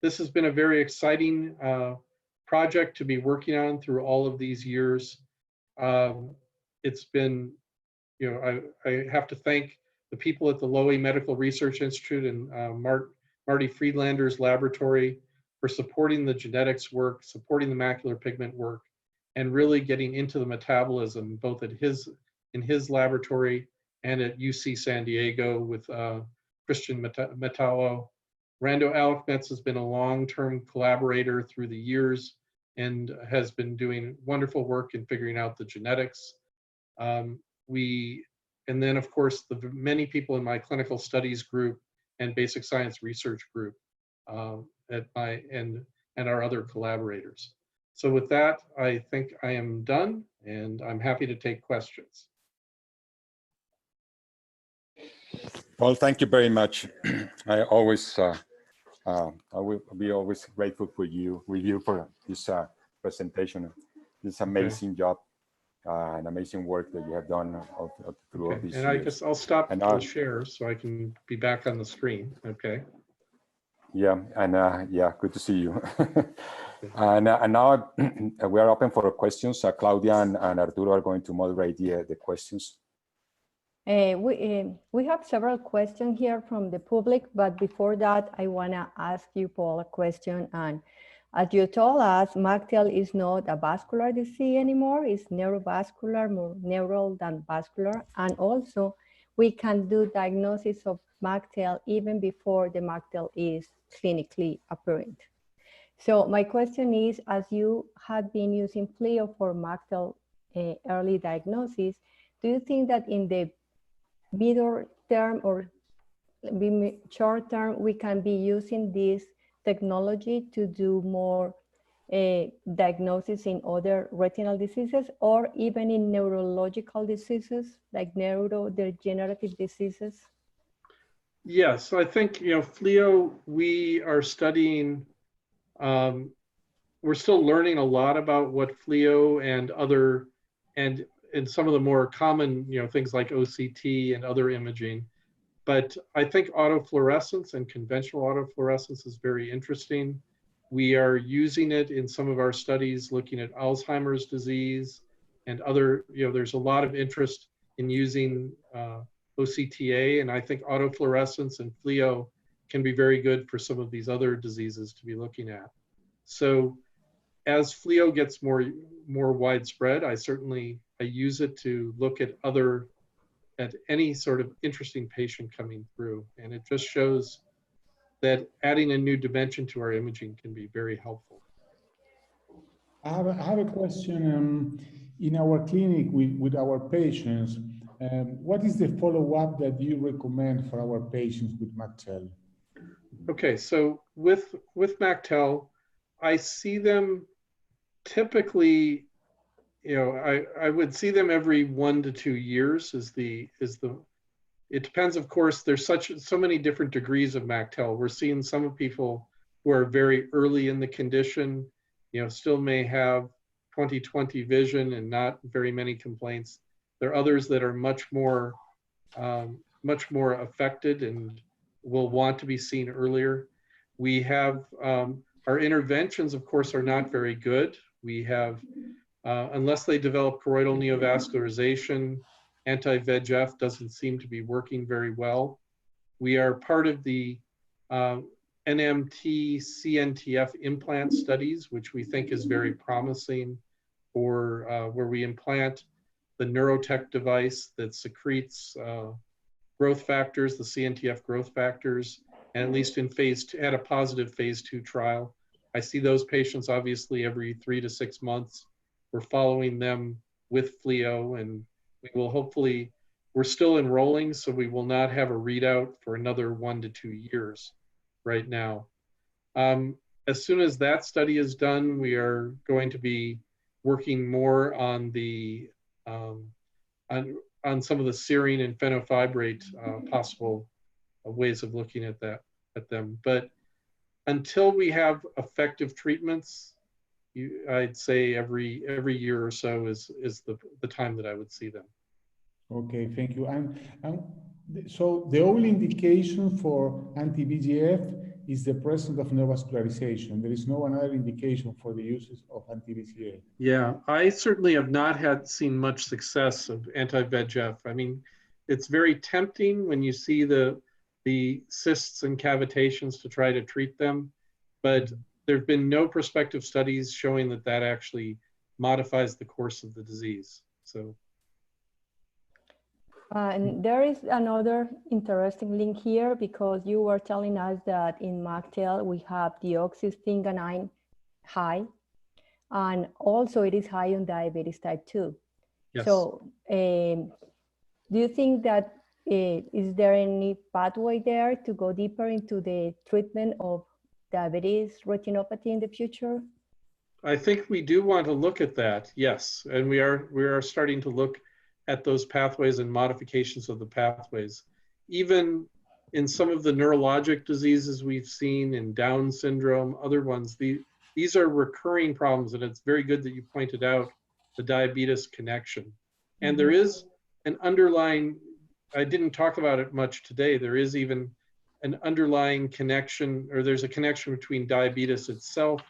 B: this has been a very exciting project to be working on through all of these years. it's been, you know, I have to thank the people at the Lowy Medical Research Institute and Marty Friedlander's laboratory for supporting the genetics work, supporting the macular pigment work, and really getting into the metabolism, both at in his laboratory and at UC San Diego with Christian Metallo. Rando Alekmetz has been a long-term collaborator through the years and has been doing wonderful work in figuring out the genetics. And then of course, the many people in my clinical studies group and basic science research group and our other collaborators. So with that, I think I am done and I'm happy to take questions.
A: Well, thank you very much. I will be always grateful for you for this presentation. This amazing job and amazing work that you have done throughout these years.
B: And I guess I'll stop the share so I can be back on the screen. Okay.
A: Yeah, and yeah, good to see you. And now we are open for questions. Claudia and Arturo are going to moderate the questions.
C: We have several questions here from the public, but before that, I want to ask you, Paul, a question. And as you told us, MacTel is not a vascular disease anymore. It's neurovascular, more neural than vascular. And also, we can do diagnosis of MacTel even before the MacTel is clinically apparent. So my question is, as you had been using FLIO for MacTel early diagnosis, do you think that in the middle term or short term, we can be using this technology to do more diagnosis in other retinal diseases or even in neurological diseases like neurodegenerative diseases?
B: Yes, so I think, you know, FLIO, we are studying, we're still learning a lot about what FLIO and some of the more common, you know, things like OCT and other imaging. But I think autofluorescence and conventional autofluorescence is very interesting. We are using it in some of our studies looking at Alzheimer's disease and other, you know, there's a lot of interest in using OCTA, and I think autofluorescence and FLIO can be very good for some of these other diseases to be looking at. So as FLIO gets more widespread, I use it to look at any sort of interesting patient coming through. And it just shows that adding a new dimension to our imaging can be very helpful.
D: I have a question. In our clinic with our patients, what is the follow-up that you recommend for our patients with MacTel?
B: Okay, so with MacTel, I see them typically, you know, I would see them every 1 to 2 years it depends, of course, there's so many different degrees of MacTel. We're seeing some people who are very early in the condition, you know, still may have 20/20 vision and not very many complaints. There are others that are much more affected and will want to be seen earlier. We have, our interventions, of course, are not very good. We have, unless they develop choroidal neovascularization, anti-VEGF doesn't seem to be working very well. We are part of the NMT CNTF implant studies, which we think is very promising for where we implant the neurotech device that secretes growth factors, the CNTF growth factors, and at least in had a positive phase 2 trial. I see those patients obviously every 3 to 6 months. We're following them with FLIO, and we will hopefully, we're still enrolling, so we will not have a readout for another 1 to 2 years right now. As soon as that study is done, we are going to be working more on the on some of the serine and fenofibrate possible ways of looking at them. But until we have effective treatments, I'd say every year or so is the time that I would see them.
D: Okay, thank you. And so the only indication for anti-VEGF is the presence of neovascularization. There is no another indication for the uses of anti-BCA.
B: Yeah, I certainly have not seen much success of anti-VEGF. I mean, it's very tempting when you see the cysts and cavitations to try to treat them, but there have been no prospective studies showing that that actually modifies the course of the disease. So.
C: And there is another interesting link here, because you were telling us that in MacTel we have deoxythioguanine high, and also it is high on diabetes type 2.
B: Yes.
C: So do you think that is there any pathway there to go deeper into the treatment of diabetes retinopathy in the future?
B: I think we do want to look at that, yes. And we are starting to look at those pathways and modifications of the pathways. Even in some of the neurologic diseases we've seen, in Down syndrome, other ones, these are recurring problems, and it's very good that you pointed out the diabetes connection. And there is an underlying, I didn't talk about it much today, there is even an underlying connection, or there's a connection between diabetes itself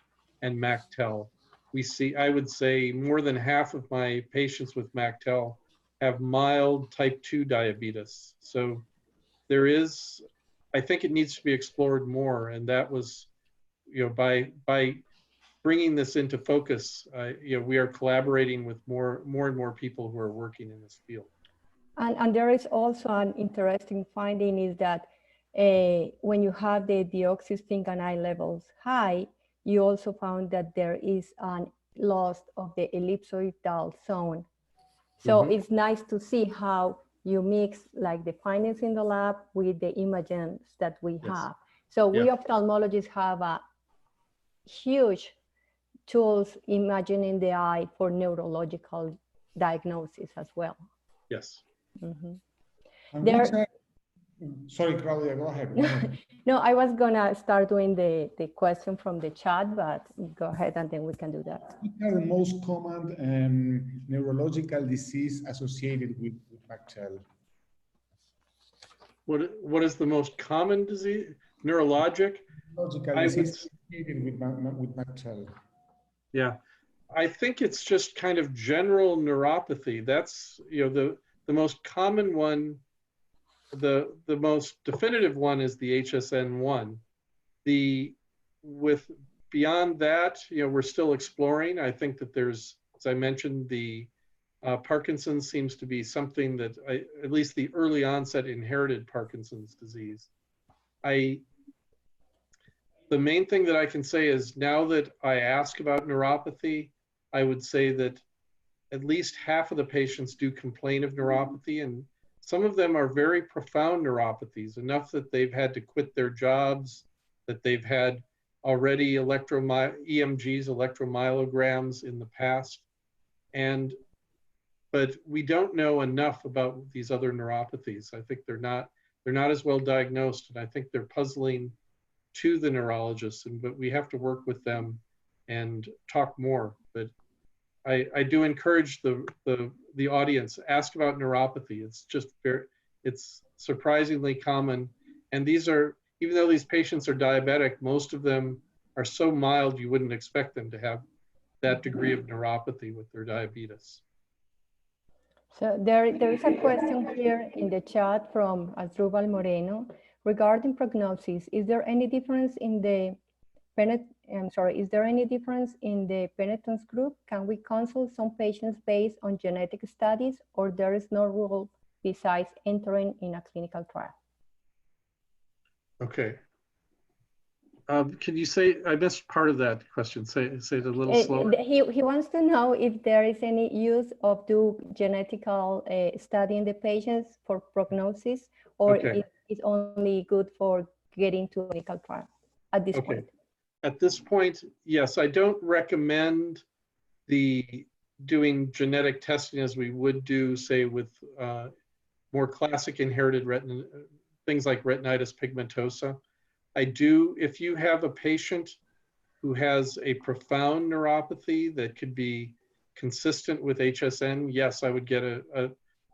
B: and MacTel. We see, I would say, more than half of my patients with MacTel have mild type 2 diabetes. So there is, I think it needs to be explored more. And that was, you know, by bringing this into focus, you know, we are collaborating with more and more people who are working in this field.
C: And there is also an interesting finding is that when you have the deoxythioguanine levels high, you also found that there is a loss of the ellipsoidal zone. So it's nice to see how you mix like the findings in the lab with the images that we have. So we ophthalmologists have a huge tools imagining the eye for neurological diagnosis as well.
B: Yes.
D: Sorry, Claudia, go ahead.
C: No, I was gonna start doing the question from the chat, but go ahead and then we can do that.
D: What are the most common neurological disease associated with MacTel?
B: What is the most common disease? Neurologic?
D: Neurological disease associated with MacTel.
B: Yeah, I think it's just kind of general neuropathy. That's, you know, the most common one. The most definitive one is the HSN1. Beyond that, you know, we're still exploring. I think that there's, as I mentioned, the Parkinson's seems to be something that at least the early onset inherited Parkinson's disease. The main thing that I can say is now that I ask about neuropathy, I would say that at least half of the patients do complain of neuropathy, and some of them are very profound neuropathies, enough that they've had to quit their jobs, that they've had already EMGs, electromyograms in the past. But we don't know enough about these other neuropathies. I think they're not as well diagnosed, and I think they're puzzling to the neurologists, but we have to work with them and talk more. But I do encourage the audience, ask about neuropathy. It's just it's surprisingly common. And these are, even though these patients are diabetic, most of them are so mild you wouldn't expect them to have that degree of neuropathy with their diabetes.
C: So there is a question here in the chat from Asdrubal Moreno regarding prognosis. Is there any difference in the is there any difference in the penitence group? Can we consult some patients based on genetic studies, or there is no rule besides entering in a clinical trial?
B: Okay. Can you say, I missed part of that question. Say it a little slower.
C: He wants to know if there is any use of genetical study in the patients for prognosis, or if it's only good for getting to a clinical trial at this point.
B: At this point, yes, I don't recommend doing genetic testing as we would do, say, with more classic inherited retina, things like retinitis pigmentosa. I do, if you have a patient who has a profound neuropathy that could be consistent with HSN, yes, I would get a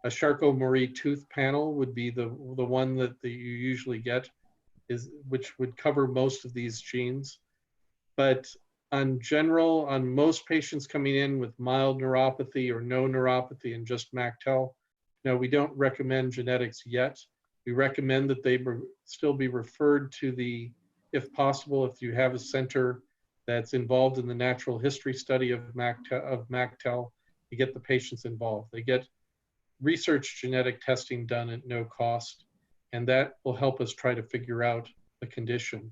B: Charcot-Marie tooth panel would be the one that you usually get. which would cover most of these genes. But on general, on most patients coming in with mild neuropathy or no neuropathy and just MacTel, no, we don't recommend genetics yet. We recommend that they still be referred to the, if possible, if you have a center that's involved in the natural history study of MacTel, you get the patients involved. They get research genetic testing done at no cost, and that will help us try to figure out the condition.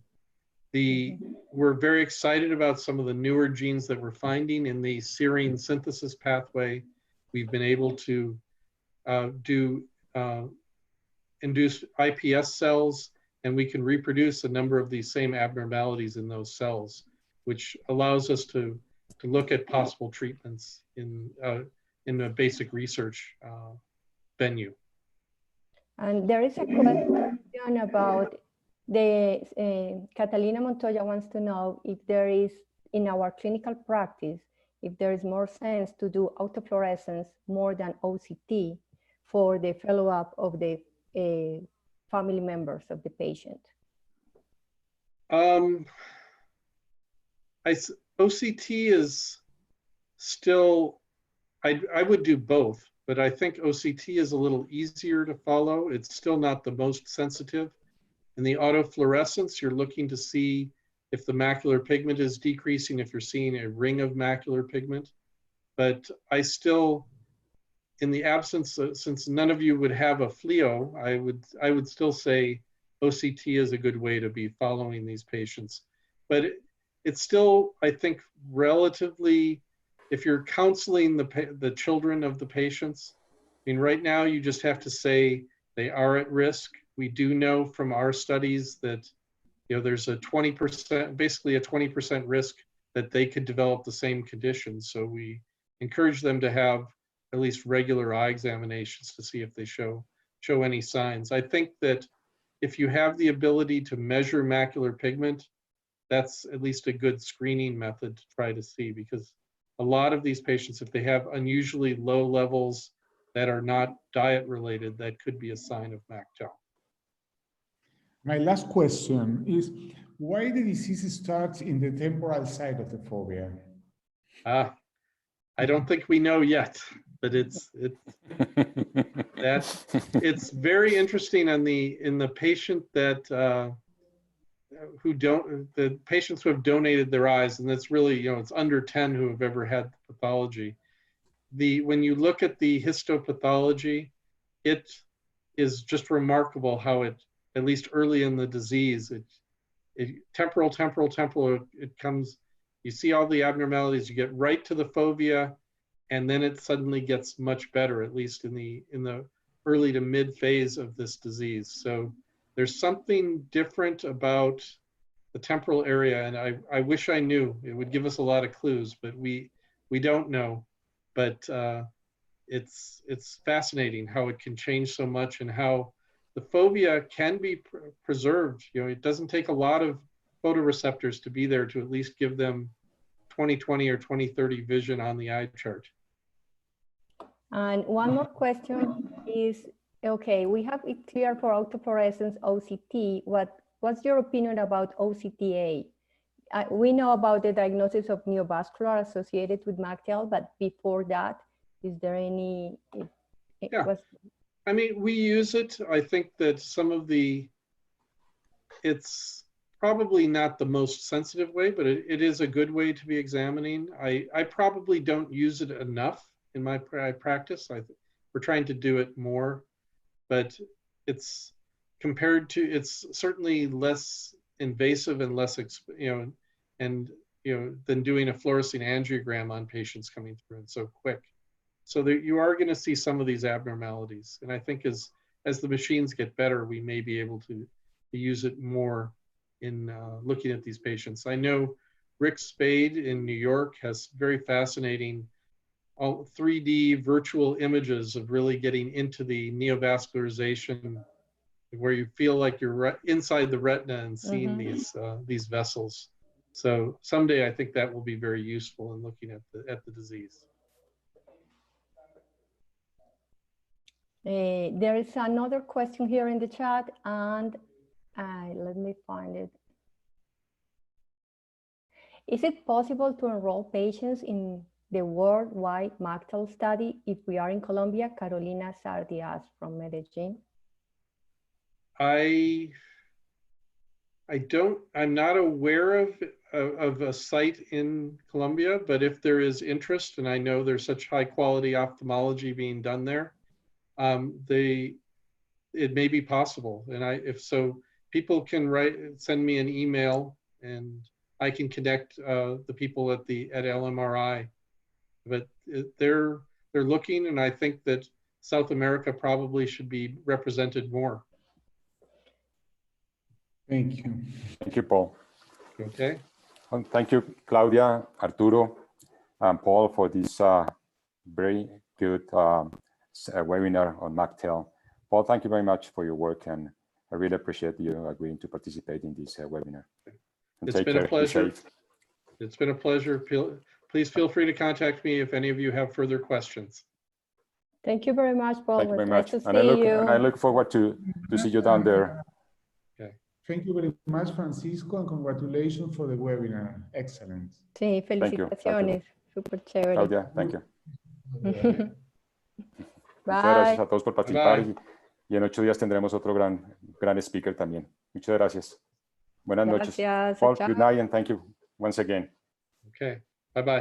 B: We're very excited about some of the newer genes that we're finding in the serine synthesis pathway. We've been able to induce iPS cells, and we can reproduce a number of these same abnormalities in those cells, which allows us to look at possible treatments in a basic research venue.
C: And there is a question about Catalina Montoya wants to know if there is, in our clinical practice, if there is more sense to do autofluorescence more than OCT for the follow-up of the family members of the patient.
B: OCT is still, I would do both, but I think OCT is a little easier to follow. It's still not the most sensitive. In the autofluorescence, you're looking to see if the macular pigment is decreasing, if you're seeing a ring of macular pigment. But I still, in the absence, since none of you would have a FLIO, I would still say OCT is a good way to be following these patients. But it's still, I think, relatively, if you're counseling the children of the patients, I mean, right now you just have to say they are at risk. We do know from our studies that, you know, there's a 20%, basically a 20% risk that they could develop the same conditions. So we encourage them to have at least regular eye examinations to see if they show any signs. I think that if you have the ability to measure macular pigment, that's at least a good screening method to try to see, because a lot of these patients, if they have unusually low levels that are not diet related, that could be a sign of MacTel.
D: My last question is, why the disease starts in the temporal side of the fovea?
B: I don't think we know yet, but it's very interesting in the patient that the patients who have donated their eyes, and it's really, you know, it's under 10 who have ever had the pathology. When you look at the histopathology, it is just remarkable how it, at least early in the disease, temporal, it comes, you see all the abnormalities, you get right to the fovea, and then it suddenly gets much better, at least in the early to mid phase of this disease. So there's something different about the temporal area, and I wish I knew. It would give us a lot of clues, but we don't know. But it's fascinating how it can change so much, and how the fovea can be preserved. You know, it doesn't take a lot of photoreceptors to be there to at least give them 20/20 or 20/30 vision on the eye chart.
C: And one more question is, okay, we have it clear for autofluorescence OCT. What's your opinion about OCTA? We know about the diagnosis of neovascular associated with MacTel, but before that, is there any?
B: Yeah. I mean, we use it. I think that it's probably not the most sensitive way, but it is a good way to be examining. I probably don't use it enough in my practice. We're trying to do it more, but it's certainly less invasive and less, than doing a fluorescein angiogram on patients coming through, and so quick. So that you are going to see some of these abnormalities. And I think as the machines get better, we may be able to use it more in looking at these patients. I know Rick Spade in New York has very fascinating 3D virtual images of really getting into the neovascularization, where you feel like you're inside the retina and seeing these vessels. So someday I think that will be very useful in looking at the disease.
C: There is another question here in the chat, and Let me find it. Is it possible to enroll patients in the worldwide MacTel study if we are in Colombia? Carolina Sardias from Medellin.
B: I'm not aware of a site in Colombia, but if there is interest, and I know there's such high quality ophthalmology being done there, it may be possible. And if so, people can send me an email and I can connect the people at LMRI. But they're looking, and I think that South America probably should be represented more.
D: Thank you.
A: Thank you, Paul.
B: Okay.
A: And thank you, Claudia, Arturo, and Paul for this very good webinar on MacTel. Paul, thank you very much for your work, and I really appreciate you agreeing to participate in this webinar. And
B: It's been a pleasure. It's been a pleasure. Please feel free to contact me if any of you have further questions.
C: Thank you very much, Paul.
A: Thank you very much.
C: Nice to
A: And
C: see
A: I look forward to see you down there.
B: Okay.
D: Thank you very much, Francisco, and congratulations for the webinar. Excellent.
C: Sí, felicitaciones. Súper chévere.
A: Claudia, thank you.
C: Bye.
A: Muchas gracias a todos por participar y en 8 días tendremos otro gran speaker también. Muchas gracias. Buenas noches.
C: Gracias.
A: Paul,
C: Chao.
A: good night and thank you once again.
B: Okay. Bye-bye.